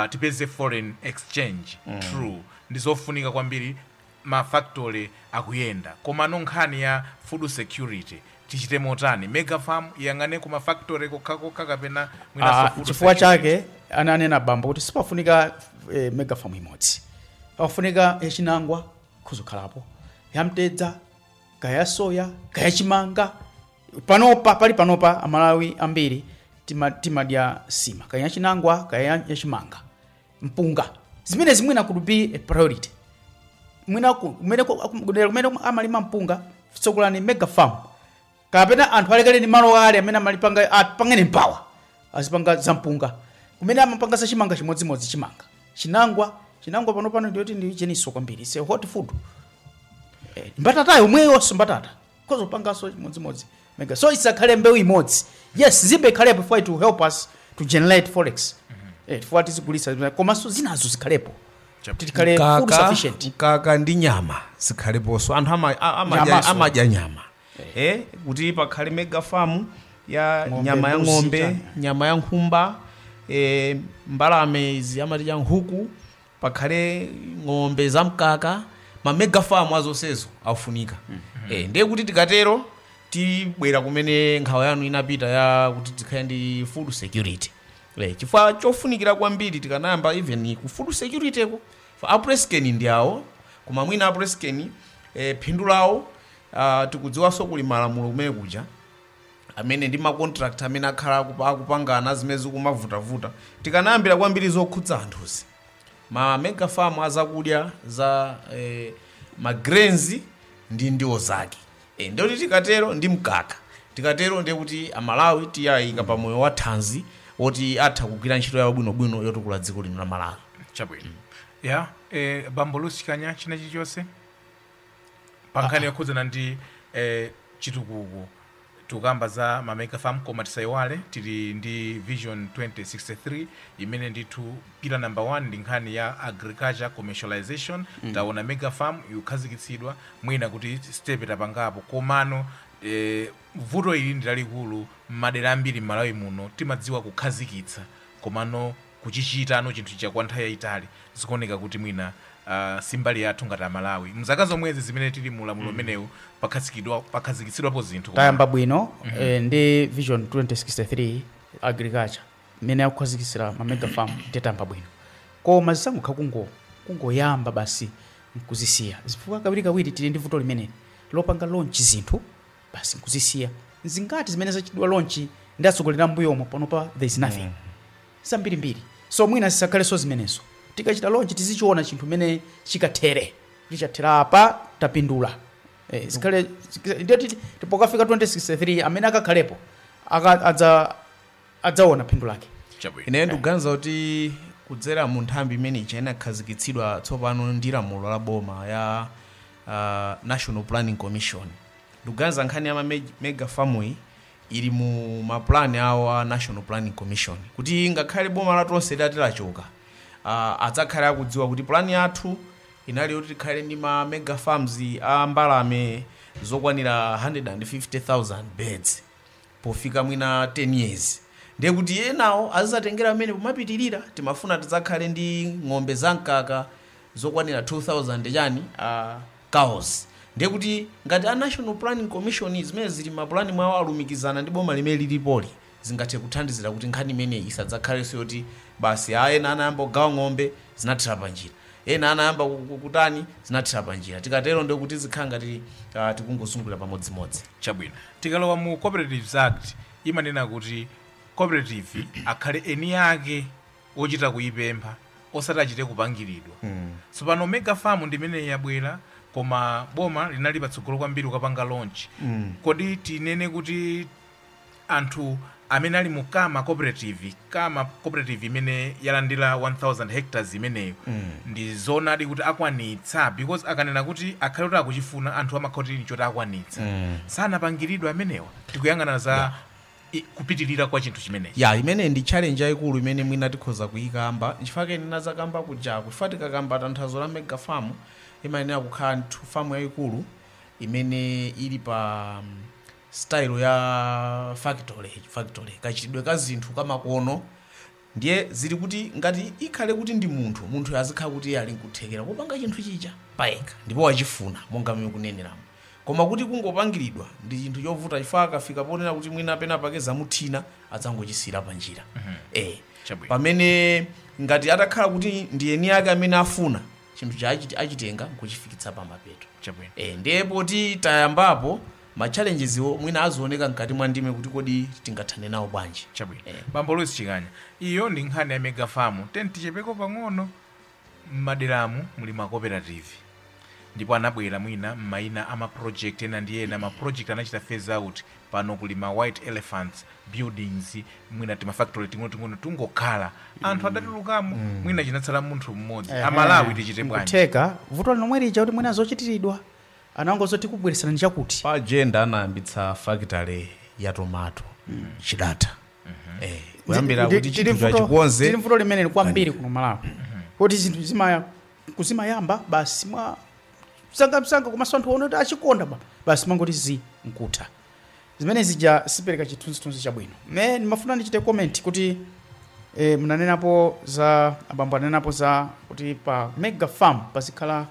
tipeze foreign exchange. True, ndizofunika kwambiri, ma factory akuyenda, koma nonkhani ya food security tichite motani? Mega farm yangane ku ma factory kokha kapena mwina food chifukwa chake ananena bambo kuti sipafunika mega farm imodzi, pafunika yachinangwa kuzokhalapo, yamtedza, kaya soya, kaya chimanga. Panopa amalawi ambiri timadya sima, kaya yachinangwa, kaya yachimanga, mpunga, zimene zimwina could be a priority. Mwina kumene amalima mpunga tsokulani mega farm, kapena anthu alekale ni malo ale amene amalipanga apangene mpawa azipanga za mpunga, kumene amapanga za chimanga chimodzimodzi, chimanga chinangwa pano ndiyoti ndi cheniso kwambiri, it's a hot food. Mbatata yomweyo mbatata kozo pangaso chimodzimodzi mega, so isakhale mbewu imodzi. Yes, zibe khalepo for it to help us to generate forex. For it is kulisa koma so zinazo zikhalepo titikale food sufficient. Kaka ndi nyama zikhaleponso, anthu amadya nyama. Kuti pakhale mega farm ya nyama ya ng'ombe, nyama ya nkhumba, mbalame izi amadya nkhuku, pakhale ng'ombe za mkaka, ma mega farm azonsezo afunika. Ndiye kuti tikatero tibwera kumene nkhawa yanu inapita ya kuti tikhale ndi food security. Chifukwa chofunikira kwambiri tikanayamba even ku food security ko for Apresken ndiawo, koma mwina Apresken phindu lawo tikudziwanso kuli malamulo kumene kuja amene ndi ma contract amene akhala akupangana zimene zikumavutavuta. Tikanayambira kwambiri zokhudza anthuzi, ma mega farm azakudya za ma grains ndiwo zake. Ndio tikatero ndi mkaka, tikatero ndiye kuti amalawi tiyayika pa moyo wa thanzi woti atha kugwira ntchito yawo bwinobwino yotukula dziko lino la Malawi. Chabwino. Ya, Bambo Lucy Kanya china chilichonse pankhani yokhudzana ndi chitukuko tukamba za ma mega farm, koma tisaiwale tili ndi Vision 2063 imene ndithu pila number 1 ndi nkhani ya agriculture commercialization. Taona mega farm yukhazikitsidwa mwina kuti step tapangapo, komano vuto ili ndilalikulu madera ambiri Malawi muno timadziwa kukhazikitsa, komano kuchichita chinthu cha kwa nthawi yayitali zikuoneka kuti mwina simbali yathu ngati Malawi mzaka zomwezi zimene tili mulamulo menewu pakhazikitsidwapo zinthu tayamba bwino. Ndi Vision 2063 agriculture mene akukhazikitsira ma mega farm tetamba bwino, koma zisangokha kungoyamba basi nkuzisiya. Zifukwa kawiri tili ndi vuto limene lopanga launch zinthu basi nkuzisiya. Zingati zimene zachidwa launch ndi atsogolera mbuyomo panopa there is nothing zambirimbiri. So mwina zisakhaleso zimenezo, tikachita launch tizichiona chinthu mene chikathere apa tapindula. zikhale ndiyoti tipokafika 2063 amene akakhalepo adzaona phindu lake. Ine ndikuganiza kuti kudzera mu nthambi imene inakhazikitsidwa tsopano ndi lamulo la boma ya National Planning Commission, ndikuganiza nkhani ya mega farm ili mu maplani awo a National Planning Commission kuti ngakhale boma latonse latilachoka adzakhale akudziwa kuti plani yathu inali yoti tikhale ndi ma mega farms a mbalame zokwanira 150,000 beds pofika mwina 10 years. Ndiye kuti enawo azatengera amene pomapitirira timafuna tidzakhale ndi ng'ombe zamkaka zokwanira 2,000 chani cows. Ndiye kuti ngati a National Planning Commission zimene zili mapulani mwawo alumikizana ndi boma limene lilipoli zingathe kuthandizira kuti nkhani imene isadzakhalenso yoti basi ena anayamba kugawa ng'ombe zinathira panjira, ena anayamba kutani zinathira panjira. Tikatero ndiye kuti zikhala ngati tikungozungulira pamodzimodzi. Chabwino tikalowa mu Cooperatives Act imanena kuti cooperative akhale eni yake ochita kuipempha osati achite kupangiridwa. Tsopano mega farm ndimene yabwera koma boma linali patsogolo kwambiri ukapanga launch. Kodi tinene kuti anthu amene ali mukama cooperative imene yalandira 1000 hectares imeneyo ndi zonadi kuti akwanitsa, because akanena kuti akhale kuti akuchifuna anthu amakhotini choti akwanitsa sanapangiridwa amenewa. Tikuyang'ana za kupitirira kwa chinthu chimenechi. Imene ndi challenge yayikulu imene mwina tikhoza kuyikamba chifukwa ninazakamba kuja kufa tikakamba tanthauzo la mega farm imayenera kukhala farm yayikulu imene ili pa style ya factory kachitidwe ka zinthu kamakono. Ndiye zili kuti ngati ikhale kuti ndi munthu azikhala kuti ali nkuthekera kupanga chinthu chicha payekha ndipo wachifuna monga mmene kuneneramu. Koma kuti kungopangiridwa ndi chinthu chovuta chifukwa akafika ponena kuti mwina pena pake zamuthina adzangochisira panjira. Pamene ngati atakhala kuti ndi eni yake amene afuna chinthu cha achitenga nkuchifikitsa pamapeto. Ndiye poti tayambapo ma challenges mwina azioneka mkati mwa ndime kuti kodi tingathane nawo bwanji. Bambo Louis Chikanya, iyo ndi nkhani ya mega farm. Tichepeko pang'ono m'maderamu muli ma cooperative ndipo anabwera mwina m'mayina ama project ena ndi ena ma project anachita phase out. Pano kuli ma white elephants buildings mwina tima factory ting'ono tungokhala anthu adatulukamo mwina chinatsala munthu mmodzi. Amalawi tichite bwanji kutheka vuto lomwe lija kuti mwina zochitiridwa anangozoti kubweresana ndi chakuti pa agenda anayambitsa factory ya tomato chidata. Kuyambira kuti chinthu chachikonze tili vuto limene kwambiri kuno Malawi kuti zinthu kuzimayamba basi mwa msanga komanso anthu ono achikonda basi mangoti nkutha zimene zija sipereka chithunzithunzi chabwino. Nimafuna ndichite comment kuti munanenapo za abambo anenapo za kuti pa mega farm pasikhala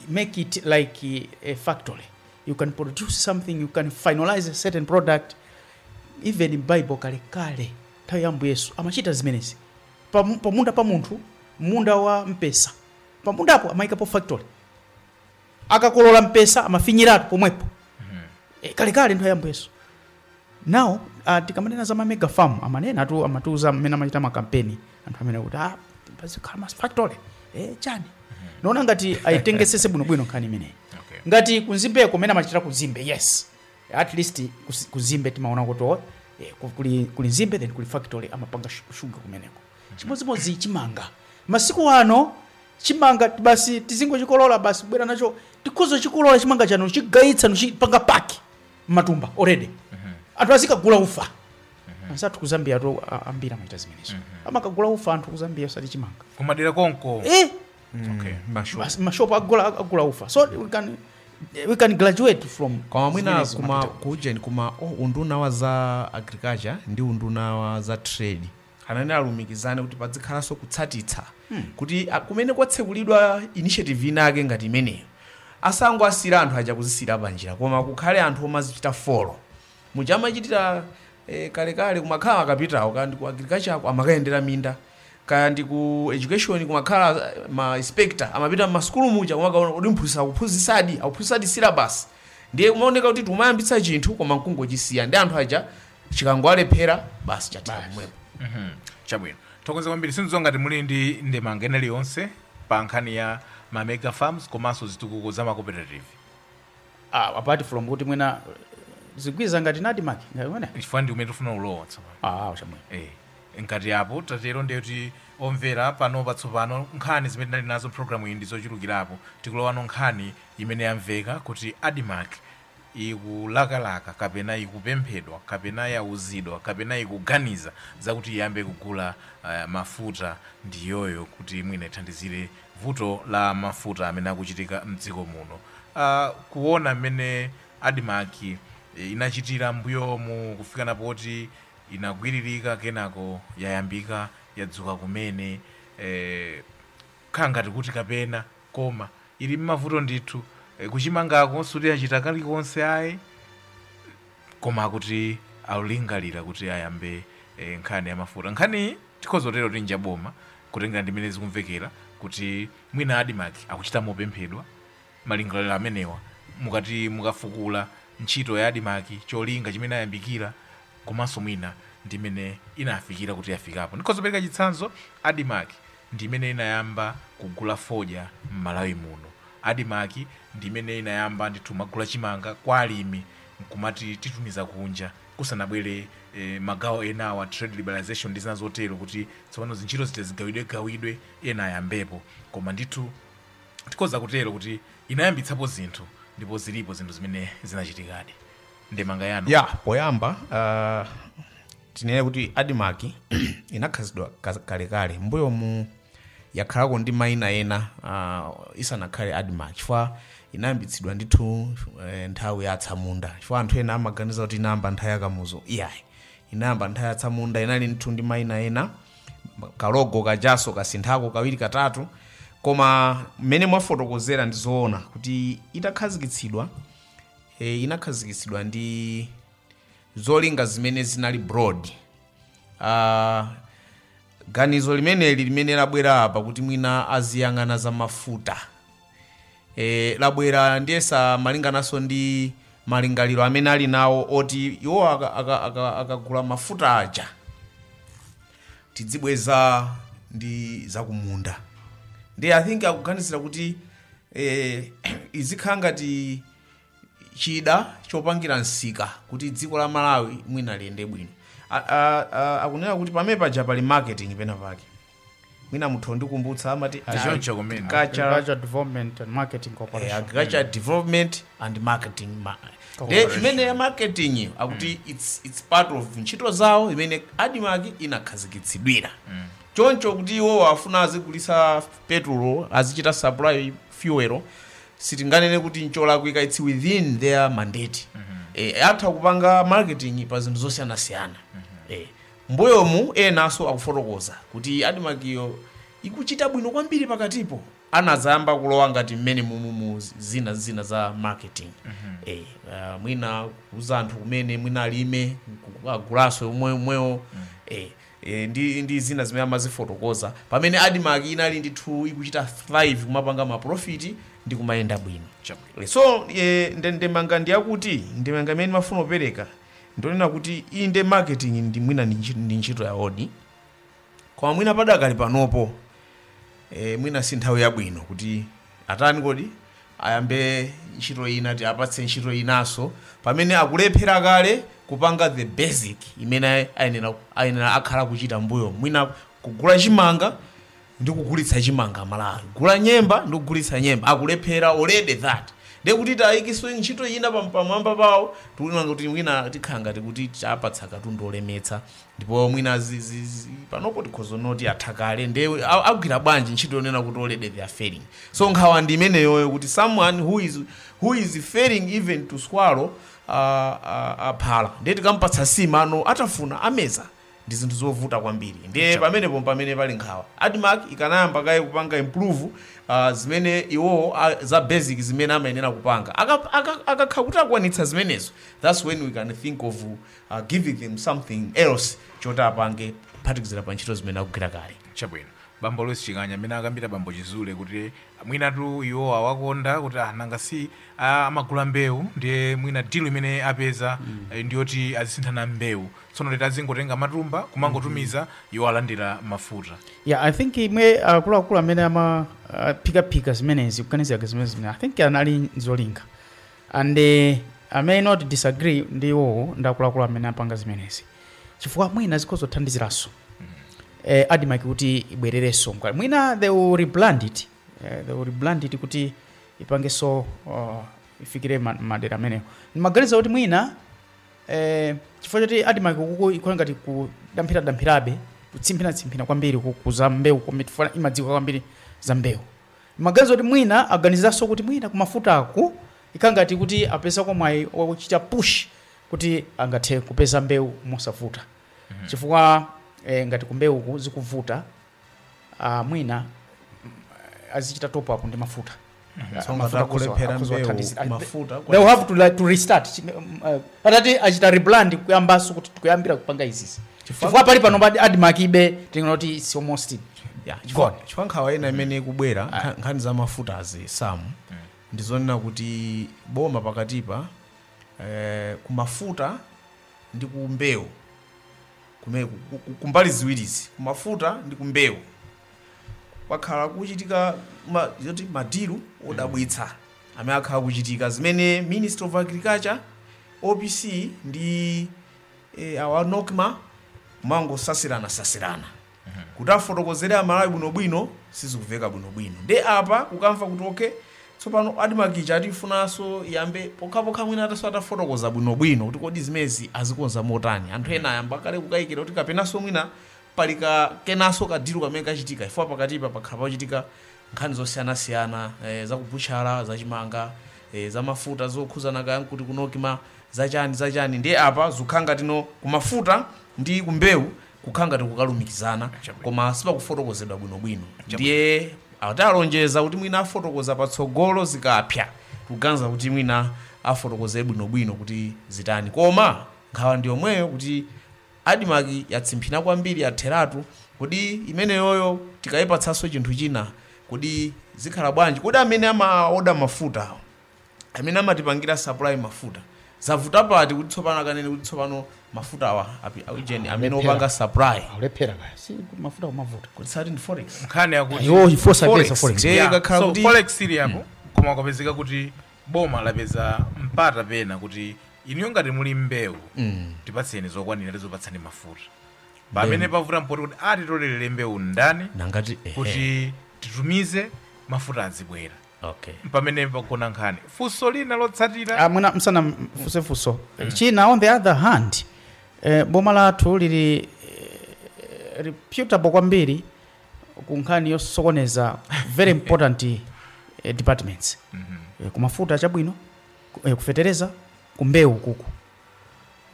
make it like a factory. You can produce something, you can finalize a certain product. Even in Bible kale nthawi ya Ambuye Yesu amachita zimenezi pamunda pa munthu munda wa mpesa pamundapo amayikapo factory akakolola mpesa amafinyiratu pomwepo. Kale nthawi ya Ambuye Yesu. Now tikamanena za mega farm amanena amatuza mmene amachita makampeni anthu amene kuti pazikhala factory chani naona ngati aitengesese bwinobwino nkhani imeneyi. Ngati kunzimbeko mmene amachita kuzimbe, yes, at least kuzimbe timaona kuti kuli nzimbe then kuli factory amapanga sugar kumeneko. Chimodzimodzi chimanga masiku ano chimanga basi tizingochikolola basi bwera nacho tikhozo chikolola chimanga chano chigayitsa nuchipanga paki matumba already. Anthu azikagula ufa. Ansatu kuzambia to ambira maita zimenezo. Amakagula ufa anthu kuzambia sati chimanga. Kumadera konko. Mashopa agula ufa. So we can graduate from kwa mwina kuma unduna wa za agriculture ndi unduna wa za trade anani alumikizane kuti padzikhalanso kutsatitsa kuti kumene kwatsekulidwa initiative inake ngati imeneyo asango asira anthu aja kuzisira panjira koma kukhale anthu omazichita folo mujamachitira kale kumakhala akapitawo kandi ku agriculture amakayendera minda kandi ku education kumakhala ma inspector amapita mu school muja kumakaona kuti mphunzisadi akuphunzisadi syllabus. Ndiye kumaoneka kuti tumayambitsa chinthu koma nkungochisiyira ndi anthu aja chikangwalephera basi chatira mwepo. Chabwino tokoza kwambiri sinzo ngati muli ndi ndemanga ena iliyonse pa nkhani ya ma mega farms komanso zitukuko za ma cooperative. apart from kuti mwina zigwiza ngati Nadimark ngayona chifukwa ndi umene tufuna ulowa tsopano chamwe ngati apo tatero ndiye kuti omvera pano patsopano nkhani zimene tinali nazo programu iyi ndizochulukirapo tikulowano nkhani imene yamveka kuti Nadimark ikulakalaka kapena ikupemphedwa kapena yauzidwa kapena ikuganiza zakuti iyambe kugula mafuta ndiyoyo kuti mwina ithandizire vuto la mafuta amene akuchitika mdziko muno. Kuona mmene Nadimark inachitira mbuyomu kufika napoti inagwiririka kenako yayambika yadzuka kumene khangati kuti kapena koma ili mavuto ndithu kuchimangako suti achita kalikonse ayi koma kuti aulingalira kuti ayambe nkhani ya mafuta. Nkhani tikhozotero tinjaboma kutengera ndimene zikumvekera kuti mwina Nadimark akuchita mopemphedwa malingaliro amenewa mukati mukafukula ntchito ya Nadimark cholinga chimene ayambikira komanso mwina ndimene inafikira kuti yafikapo. Ndikhozopereka chitsanzo Nadimark ndimene inayamba kugula fodya m'Malawi muno. Nadimark ndimene inayamba ndithu magula chimanga kwa alimi nkumati titumiza kunja kusanabwere magawo enawa trade liberalization ndi zina zotero kuti tsopano zintchito zitezigawidwe ena ayambepo koma ndithu tikhoza kutero kuti inayambitsapo zinthu ndipo zilipo zinthu zimene zinachitikadi. Ndemanga yanu poyamba tinene kuti Nadimark inakhazidwa kalekale mbuyo mu yakhalako ndi mayina ena isanakhale Nadimark chifukwa inayambitsidwa ndithu nthawi ya Atsamunda chifukwa anthu ena amaganiza kuti inayamba nthawi ya Kamuzu iyayi inayamba nthawi ya Atsamunda inali ndithu ndi mayina ena kalogo kajaso kasinthako kawiri katatu koma mmene mwafotokozera ndizoona kuti itakhazikitsidwa inakhazikitsidwa ndi zolinga zimene zinali broad. Ganizo limene labwera apa kuti mwina aziyang'ana za mafuta labwera ndiyesa malinganaso ndi malingaliro amene ali nawo oti iwo akagula mafuta aja tidzibweza ndi zakumunda. Ndi I think akuganizira kuti izikhala ngati chida chopangira nsika kuti dziko la Malawi mwina liyende bwino. Akunena kuti pamene paja pali marketing pena pake mwina muthu ndikumbutsa amati Agriculture Development and Marketing Corporation. Agriculture Development and Marketing imene ya marketing akuti it's part of ntchito zawo imene Nadimark inakhazikitsidwira choncho kuti iwo afuna azigulisa petrol azichita supply fuel sitinganene kuti ncholakuyika it's within their mandate. Atha kupanga marketing pa zinthu zosiyanasiyana. Mbuyomu enaso akufotokoza kuti Nadimark iyo ikuchita bwino kwambiri pakatipo anazayamba kulowa ngati mmene mumu zina za marketing. Mwina kuza anthu kumene mwina alime agulaso umwewo ndi zina zimene amazifotokoza pamene Nadimark inali ndithu ikuchita thrive kumapanga maprofiti ndi kumayenda bwino. So ndemanga ndiyakuti ndemanga imene mafuna opereka ndonena kuti inde marketing ndi mwina ndi ntchito ya odi koma mwina padakali panopo mwina si nthawi yabwino kuti atani kodi ayambe ntchito ina ti apatse ntchito inaso pamene akulephera kale kupanga the basic imene ayenera akhala kuchita mbuyo mwina kugula chimanga ndi kugulitsa chimanga Malawi gula nyemba ndi kugulitsa nyemba akulephera already that ndekuti tayikiswe ntchito ina pamwamba pawo tikunena kuti mwina tikhanga tikuti chapatsa katundu olemetsa ndipo mwina panopo tikhozonoti athakale ndewe agwira bwanji ntchito yonena kuti already they are failing. So nkhawa ndi imeneyo kuti someone who is failing even to swallow aphala ndeti kampatsa simano atafuna ameza ndi zinthu zovuta kwambiri. Ndiye pamene pali nkhawa Nadimark ikanayamba kaye kupanga improve zimene iwo za basic zimene amayenera kupanga akakha kuti akwanitsa zimenezo that's when we can think of giving them something else choti apange phatikizira pa ntchito zimene akugwira kale. Chabwino bambo Lois Chikanya amene akambira bambo Chizule kuti mwinatu iwo awakonda kuti nanga si amagula mbewu ndiye mwina deal imene apeza ndiyoti azisinthana mbewu tsono leta azingotenga matumba kumangotumiza iwo alandira mafuta. I think imwe akuluakulu amene amaphika zimenezi kuganizira zimene I think anali zolinga and I may not disagree ndiwo ndakulakula amene apanga zimenezi chifukwa mwina zikozothandiziraso ADMAC kuti ibwerereso mwina they will rebrand it kuti ipangeso ifikire madera amenewo ndimaganiza kuti mwina chifukwa choti ADMAC kuko ikuona ngati kudamphirabe kutsimphina kwambiri kuza mbewu komitufana imadziwa kwambiri za mbewu ndimaganiza kuti mwina aganizaso kuti mwina kumafuta ako ikangati kuti apesa kwa mwayi wakuchita push kuti angathe kupeza mbewu mosavuta chifukwa ngati kumbewu ku zikuvuta mwina azichita top up ndi mafuta they will have to restart patati achita rebrand kuyambaso kuti tikuyambira kupanga izizi chifukwa pali pano ADMAC ibe tinoti it's almost chifukwa nkhawa ina imene ikubwera nkhani za mafuta azi samu ndizonena kuti boma pakatipa kumafuta ndi kumbewu kumbali ziwirizi kumafuta ndi kumbewu kwakhala kuchitika yoti madilu odabwitsa amene akhala kuchitika zimene Ministry of Agriculture OPC ndi our NOCMA mangosasirana kuti afotokozere amalawi bwinobwino sizikuveka bwinobwino ndi apa kukamva kuti okay tsopano ADMAC atifunanso yambe pokhapokha mwina atafotokoza bwinobwino kuti kodi zimezi azikonza motani anthu ena ayamba kale kukayikira kuti kapenanso mwina palika kenaso kadilu kamene kachitika ifo pakatipa pakhala pachitika nkhani zosiyanasiyana za kubuchara za chimanga za mafuta zokhuzana kaya kuti kunokima zachani ndi apa zukhanga tino kumafuta ndi kumbewu kukhanga tikukalumikizana koma sipakufotokozedwa bwinobwino ndiye atalonjeza kuti mwina afotokoza patsogolo zikapya kuganza kuti mwina afotokoze bwinobwino kuti zitani koma nkhawa ndi yomweyo kuti ADMAC yatsimphina kwambiri yatheratu kuti imeneyoyo tikayipatsanso chinthu china kuti zikhala bwanji kodi amene amaoda mafuta amene amatipangira supply mafuta zavuta pati kuti tsopano akanene kuti tsopano mafuta awa amene opanga supply alephera si mafuta kumavuta kuti sati ndi forex nkhani yakuti forex forex ili yapo koma kwapezeka kuti boma lapeza mpata pena kuti inu ngati muli mbewu tipatseni zokwanira tizopatsani mafuta pamene pavuta mpoti kuti atitolere mbewu ndani nangati kuti titumize mafuta azibwera okay pamene pakona nkhani funso lina lotsatira mwina msana funso china on the other hand boma lathu lili reputable kwambiri ku nkhani yosokoneza very important departments kumafuta chabwino kufetereza kumbewu kuku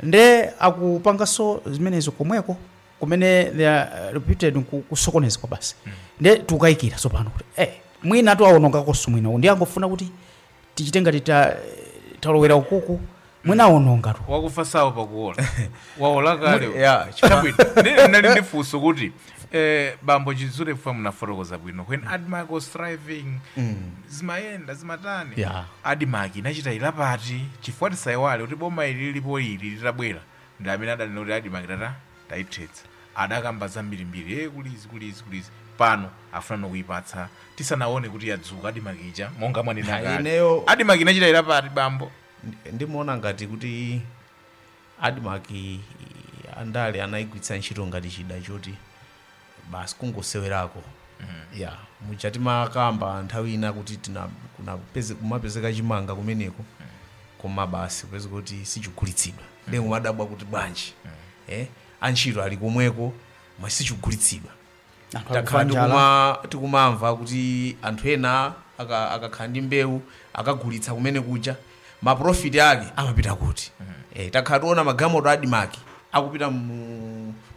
nde akupangaso zimenezo komweko kumene they are reputed kusokoneza kwa basi nde tukayikira sopano kuti mwina aononga koso mwina ndi angofuna kuti tichitenga talowera ukuku mwina aononga tu wakufa sawo pakuola waola kale chabwino nali ndi funso kuti bambo Chizure kufa munafotokoza bwino when ADMAC was thriving zimayenda zimatani ADMAC inachita ilapati chifukwa tisaiwale kuti boma ili lilipo ili litabwera ndi amene adanena kuti ADMAC taithetsa adakamba zambirimbiri kulizi pano afuna nokuyipatsa tisanaone kuti yadzuka ADMAC ija monga mwanena kale ADMAC inachita ilapati bambo ndimuona ngati kuti ADMAC andale anayigwitsa ntchito ngati chida choti basi kungosewerako muchati makamba nthawi ina kuti kumapezeka chimanga kumeneko koma basi kupezeka kuti sichigulitsidwa ndi kumadabwa kuti bwanji antchito ali komweko sichigulitsidwa tikumamva kuti anthu ena akakhala ndi mbewu akagulitsa kumene kuja maprofiti ake amapita kuti takhala tiona magamoto ADMAC akupita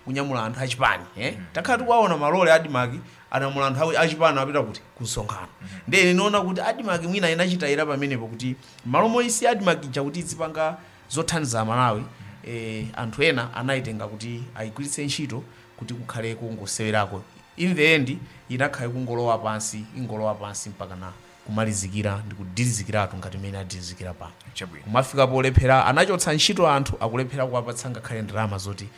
kunyamula anthu achipani takhala tikuwaona malole ADMAC anamula anthu achipani apita kuti kusonkhano ndiye ndinaona kuti ADMAC mwina inachitayira pamenepo kuti malo moisi ADMAC chakuti izipanga zothandiza Malawi anthu ena anayitenga kuti ayigwiritse ntchito kuti kukhale kungosewerako in the end inakhale ingolowa pansi mpaka na kumalizikira ndi kudilizikiratu ngati mene adilizikira pano kumafika polephera anachotsa ntchito anthu akulephera kuwapatsa ngakhale ndalama zoti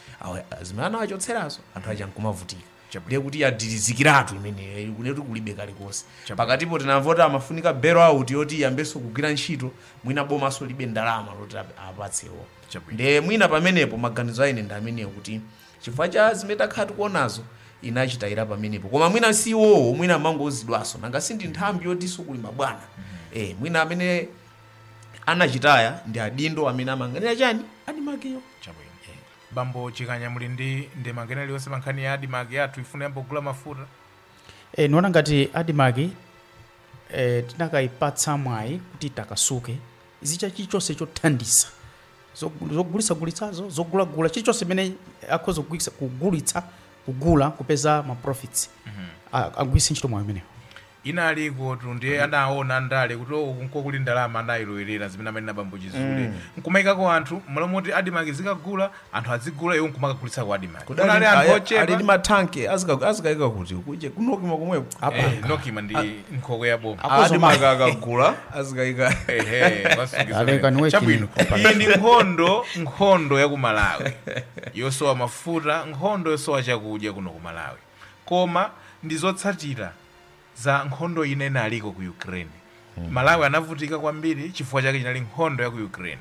zimene anawachotserazo anthu aja nkumavutika ndiye kuti yadirizikiratu imeneyo kunetu kulibe kalikonse pakatipo tinamvota amafunika bail out yoti iyambenso kugwira ntchito mwina bomaso libe ndalama loti apatsewo ndiye mwina pamenepo maganizo aine ndi amenewo kuti chifukwa cha zimene takhala tikuonazo inachitayira pamenepo koma mwina si iwowo mwina mangozidwaso nanga sindi nthambi yotinso kuli mabwana mwina amene anachitaya ndi adindo amene amanganira chani adimakiyo bambo Chikanya muli ndi ndemanga iliyonse pa nkhani ya adimaki athu ifuna yambogula mafuta niona ngati adimaki tinakayipatsa mwayi kuti takasuke izicha chilichonse chothandiza zogulitsazo zogulagula chilichonse imene akhoza kugula kupeza maprofits agwiritse ntchito mwayi umenewo inali kuti ndiye anaona ndale kuti uko kuli ndalama anayilowerera zimene amene bambo Chizule nkumayikako anthu moti adimaki zikagula anthu azigula iwo nkumakagulitsa kwa adimaki kunali anthu ochepa ali ndi matanke azikayika kuti kuje kunokima komweko nokima ndi nkhoko ya boma adimaki akagula azikayika chabwino iyi ndi nkhondo ya ku Malawi yosowa mafuta nkhondo yosowa chakudya kuno ku Malawi koma ndi zotsatira za nkhondo ine naliko ku Ukraine. Malawi anavutika kwambiri chifukwa chake chinali nkhondo ya ku Ukraine.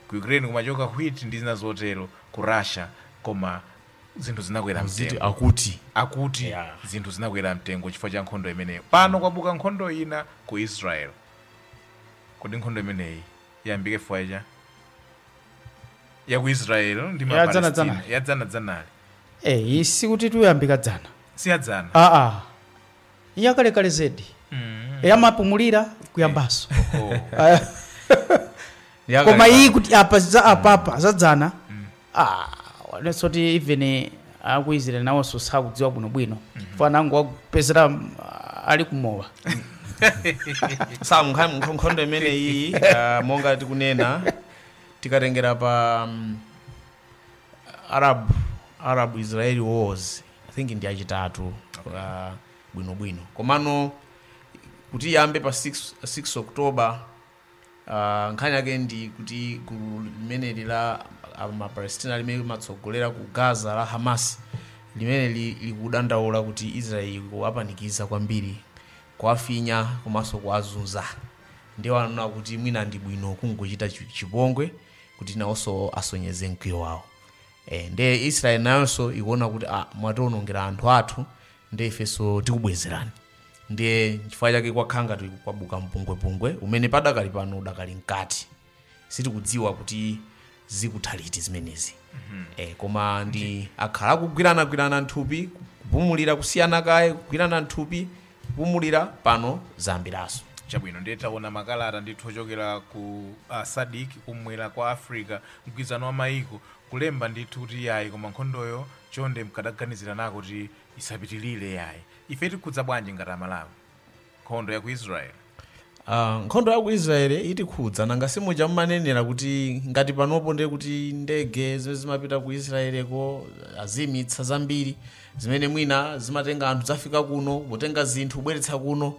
Ku Ukraine kumachoka wheat ndi zina zotero ku Russia koma zinthu zinakwera mtengo. Akuti zinthu zinakwera mtengo chifukwa cha nkhondo imeneyo. Pano kwabuka nkhondo ina ku Israel. Kodi nkhondo imeneyi yambike fwaja ya ku Israel ndi Palestina yadzana. Isi kuti tuyambika dzana. Si yadzana. Yakalekale zedi yamapumulira kuyambaso koma iyi kuti apa zadzana nesoti even akuizire nawonso sakudziwa bwinobwino fana angu wakupezera ali kumowa nkhondo imeneyi monga tikunena tikatengera pa Arab Israeli wars I think ndi achitatu bwinobwino komano kuti yambe pa 6 October nkhani yake ndi kuti gulu limene la Palestina limene limatsogolera ku Gaza la Hamas limene likudandaula kuti Israeli kuwapanikiza kwambiri kwafinya komanso kuwazunza ndiye wanaona kuti mwina ndi bwino kungochita chipongwe kuti nawonso asonyeze mkwiyo wawo ndiye Israeli nayonso ikuona kuti mwationongera anthu athu ndiye ifenso tikubwezerani ndiye chifukwa chake kwakhanga kwabuka mpungwepungwe umene padakali pano udakali mkati sitikudziwa kuti zikuthaliti zimenezi koma ndi akhala kugwirana nthupi kupumulira kusiyana kaye kugwirana nthupi kupumulira pano zambiraso chabwino ndiye taona makalata ndithu ochokera ku SADC kumwera kwa Africa mgwirizano wa mayiko kulemba ndithu kuti yayi koma nkhondoyo chonde mkadaganizira nako kuti isapitilire yayi ife tikudza bwanji ngati Malawi nkhondo ya ku Israel nkhondo ya ku Israel itikhudza nanga simuja mmanenera kuti ngati panopo ndiye kuti ndege zimene zimapita ku Israeleko azimitsa zambiri zimene mwina zimatenga anthu zafika kuno potenga zinthu kubweretsa kuno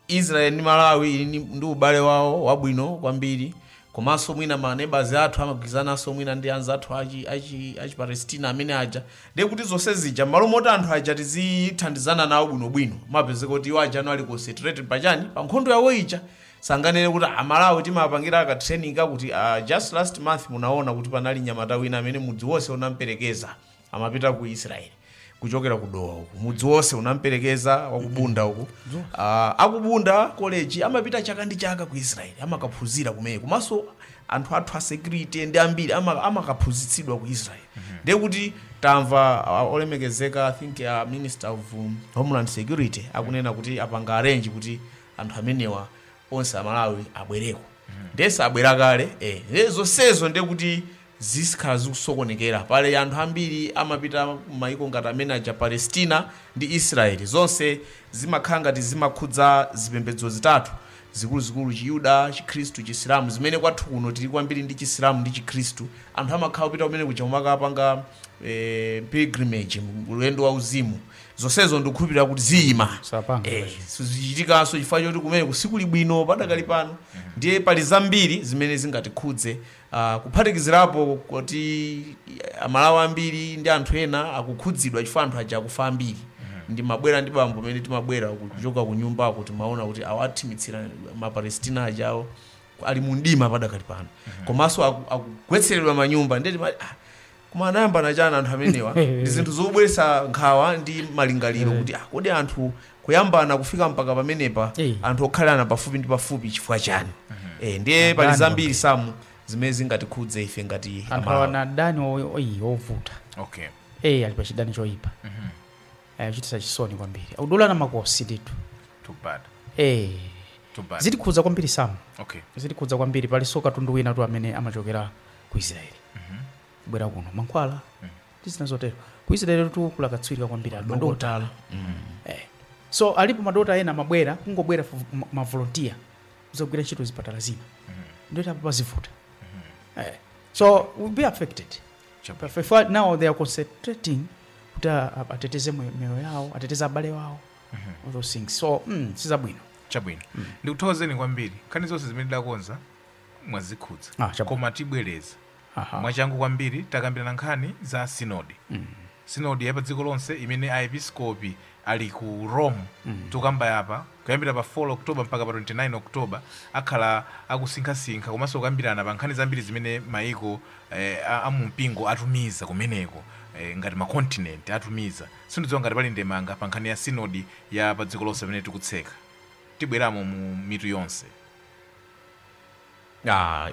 Israel ndi Malawi ndi ubale wawo wabwino kwambiri komanso mwina maneighbors athu amagwirizananso mwina ndi anzathu achi Palestina amene aja ndiye kuti zonse zija malo moti anthu aja tizithandizana nawo bwinobwino mapezeka kuti iwo aja ali concentrated pachani pa nkhondo yawo ija sanganene kuti Malawi timapangira ka training kuti just last month munaona kuti panali nyamata wina amene mudzi wonse unamperekeza amapita ku Israel kuchokera kudowa uku mudzi wonse unamperekeza wakubunda uku akubunda college amapita chaka ndi chaka ku Israel amakaphunzira kumene komanso anthu athu a security ndi ambiri amakaphunzitsidwa ku Israel ndiye kuti tamva olemekezeka I think Minister of Homeland Security akunena kuti apanga arrange kuti anthu amenewa onse Malawi abwereko ndese abwera kale zonsezo ndiye kuti zisikhala zikusokonekera pale anthu ambiri amapita mayiko ngati amene aja Palestina ndi Israel zonse zimakhala ngati zimakhudza zipembedzo zitatu zikuluzikulu Chiyuda, Chikhristu, Chisilamu zimene kwathu kuno tili kwambiri ndi Chisilamu ndi Chikhristu anthu amakhala kupita kumene kuja kumakapanga pilgrimage ulendo wa uzimu zonsezo ndikukhulupirira kuti ziyima zichitikanso chifukwa choti kumene kusiku libwino padakali pano ndiye pali zambiri zimene zingatikhudze kuphatikizirapo kuti Amalawi ambiri ndi anthu ena akukhudzidwa chifukwa anthu aja akufa ambiri ndi mabwera ndi bambo amene timabwera kuchoka ku nyumba kuti maona kuti awathimitsa mapalestina ajawo ali mundima padakali pano komanso akugwetseredwa manyumba ndeti koma anayamba nachana anthu amenewa ndi zinthu zobweretsa nkhawa ndi malingaliro kuti kodi anthu kuyambana kufika mpaka pamenepa anthu okhalana pafupi ndi pafupi chifukwa chani ndiye pali zambiri samu zimene zingatikhudze ife ngati anthu awana dani ovuta ali pa chidani choyipa chitisa chisoni kwambiri akudulana makosi ndithu zitikhudza kwambiri samu zitikhudza kwambiri palinso katundu wina tu amene amachokera ku Israeli kubwera kuno mankhwala ndi zina zotero ku Israeli tu kulakatswirika kwambiri madokotala so alipo madokotala ena amabwera kungobwera ma volunteer kuzagwira ntchito zipatala zina ndio apo pazivuta so we'll be affected now they are concentrating kuti ateteze moyo yawo ateteze abale wawo all those things so sizabwino chabwino ndikuthokozeni kwambiri nkhani zonse zimene ndakonza mwazikhudza koma tibwereza mwachangu kwambiri takambirana nkhani za sinodi sinodi yapa dziko lonse imene aepiskopi ali ku Rome tukamba yapa kuyambira pa 4 October mpaka pa 29 October akhala akusinkhasinkha komanso kukambirana pa nkhani zambiri zimene maiko amumpingo atumiza kumeneko ngati makontinenti atumiza sindidziwa ngati pali ndemanga pa nkhani ya sinodi ya pa dziko lonse imene tikutseka tibweramo mu mitu yonse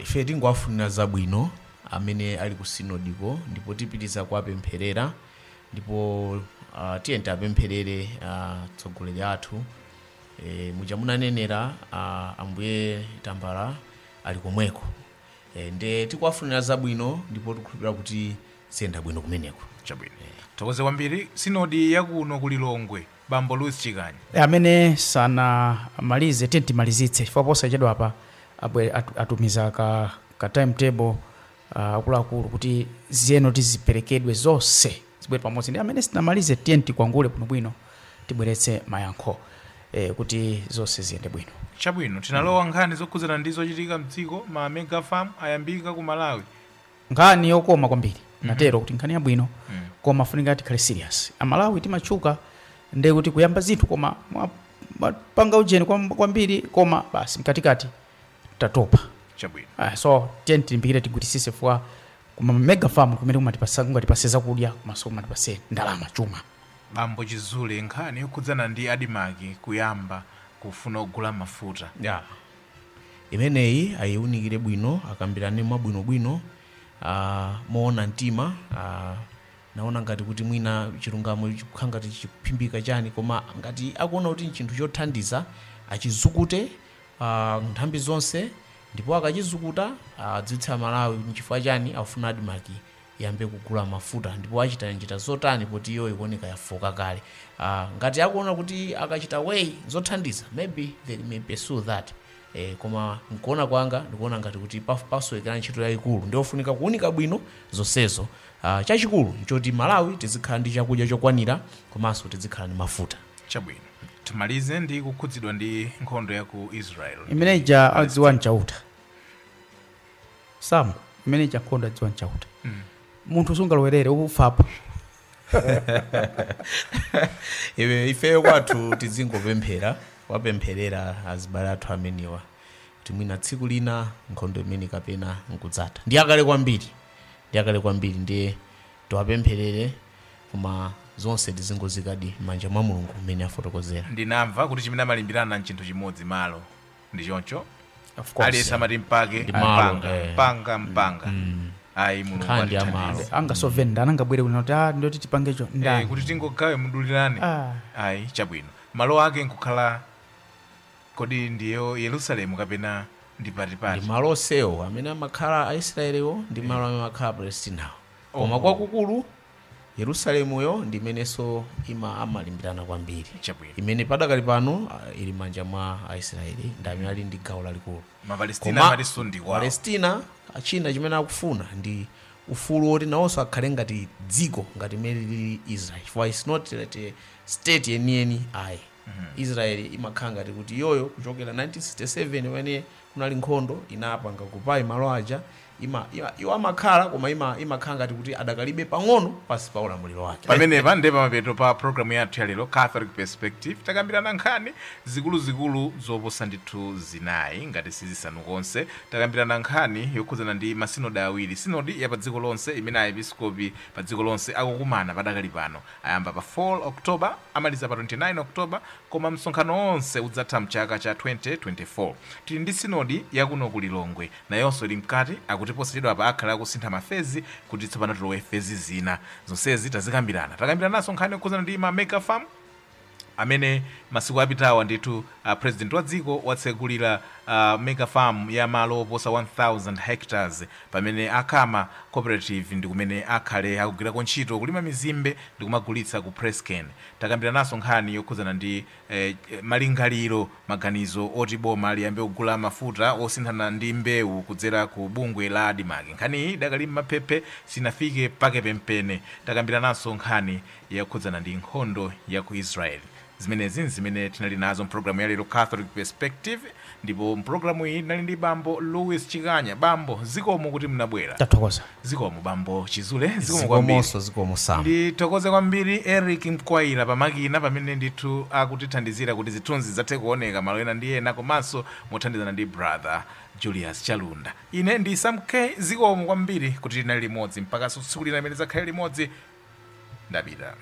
ife tingowafunira zabwino amene ali ku sinodiko ndipo tipitiza kuwapempherera ndipo tiyeni apempherere atsogoleri athu muja munanenera ambuye Tambala ali komweko nde tikuwafunira zabwino ndipo tikukhulupirira kuti ziyenda bwino kumeneko chabwino tokoze kwambiri sinodi yakuno ku Lilongwe bambo Louis Chikanya amene sanamalize timalizitse chifukwa posachedwa apa atumiza ka timetable akuluakulu kuti ziyeno tiziperekedwe zonse zibwere pamodzi ndi amene sinamalize tiyeni kwangule bwino tibweretse mayankho kuti zonse ziyende bwino chabwino tinalowa nkhani zokhudzana ndi zochitika mdziko ma mega farm ayambika ku Malawi nkhani yokoma kwambiri natero kuti nkhani yabwino koma funika tikhale serious Malawi timachuka nde kuti kuyamba zinthu koma panga ujeni kwambiri koma basi mkatikati tatopa chabwino so tiyeni tilimbikire tigwirisise fwa kuma mega farm kumene kumatipasa zakudya komanso kumatipasa ndalama chuma bambo Chizule nkhani yokhudzana ndi Adimaki kuyamba kufuna kugula mafuta imeneyi ayiunikire bwino akambirane mwabwinobwino moona mtima naona ngati kuti mwina chilungamo chikukhala ngati chikuphimbika chani koma ngati akuona kuti nchinthu chothandiza achizukute nthambi zonse ndipo akachizukuta adziwitsa Malawi nchifukwa chani afuna Adimaki yambe kugula mafuta ndipo achita njira zotani kuti iyo ikuoneka yafoka kale ngati akuona kuti akachita way zothandiza maybe they may pursue that koma nkuona kwanga ndikuona ngati kuti pasowekera ntchito yayikulu ndiofunika kuunika bwino zonsezo chachikulu nchoti Malawi tizikhala ndi chakudya chokwanira komanso tizikhala ndi mafuta chabwino timalize ndi kukhudzidwa ndi nkhondo ya ku Israel imeneja adziwa nchauta Sam imeneja nkhondo adziwa nchauta munthu sungalowerere ukufapo ifeyo kwathu tizingopemphera wapempherera azibale athu ameniwa kuti mwina tsiku lina nkhondo imene kapena nkudzatha ndi akale kwambiri ndiye tiwapempherere koma zonse tizingozikadi manja mwa Mulungu mmene afotokozera ndinamva kuti chimene amalimbirana nchinthu chimodzi malo ndi choncho aliyesa amati mpake mpanga ayi Mulungu angasovenda anangabwere kuno kuti ndoti tipangecho ndani kuti tingogawe mudulirane ayi chabwino malo ake nkukhala kodi ndiyo Yerusalemu kapena ndi patipati ndi malo onsewo amene amakhala Aisraeliwo ndi malo amene amakhala Palestinawo koma kwakukulu Yerusalemuyo ndi imenenso amalimbirana kwambiri imene padakali pano ili manja mwa Aisraeli ndi amene ali ndi gawo lalikulu Palestina achina chimene akufuna ndi ufulu woti nawonso akhale ngati dziko ngati imene lili Israel for it's not like a state yeniyeni ayi Israel imakhala ngati kuti yoyo kuchokera 1967 when kunali nkhondo inapanga kupai malo aja iwo amakhala koma imakhala ngati kuti adakalibe pang'ono pasi pa ulamuliro wake. pamenepa ndi pamapeto pa programu yathu ya lero Catholic Perspective takambirana nkhani zikuluzikulu zoposa ndithu zinayi ngati sizisanu konse. Takambirana nkhani yokhudzana ndi masinodi awiri, sinodi ya pa dziko lonse imene aepiskopi pa dziko lonse akukumana padakali pano, ayamba pa 4 October amaliza pa 29 October, koma msonkhano onse udzatha mchaka cha 2024. Tili ndi sinodi yakuno ku Lilongwe nayonso ili mkati akuti posachedwa pa akhala akusintha mafezi kuti tsopano tilowe fezi zina. Zonsezi tazikambirana. Takambirananso nkhani yokhudzana ndi ma mega farm amene masiku apitawa ndithu president wa dziko watsegulira mega farm ya malo oposa 1000 hectares pamene akhama cooperative ndi kumene akhale akugwirako ntchito kulima mizimbe ndi kumagulitsa ku Prescan. Takambirananso nkhani yokhudzana ndi malingaliro maganizo oti boma liyambe kugula mafuta osinthana ndi mbewu kudzera ku bungwe la Adimaki. Nkhani iyi idakali m'maphephe sinafike pake pempene. Takambirananso nkhani yokhudzana ndi nkhondo ya ku Israel. Zimenezi zimene tinali nazo mpulogalamu ya lero Catholic Perspective, ndipo mpulogalamu iyi tinali ndi bambo Louis Chikanya. Bambo zikomo kuti mnabwera. Tathokoza. Zikomo bambo Chizule, zikomo kwambiri. Zikomo Sam. Ndithokoze kwambiri Eric Mkwaira pamakina pamene ndithu akutithandizira kuti zithunzi zathe kuoneka malo ena ndi ena, komanso mothandizana ndi brother Julius Chalunda. Ine ndi Sam K. Zikomo kwambiri kuti tinali limodzi mpaka tsiku lina limene zakhale limodzi. Ndapita.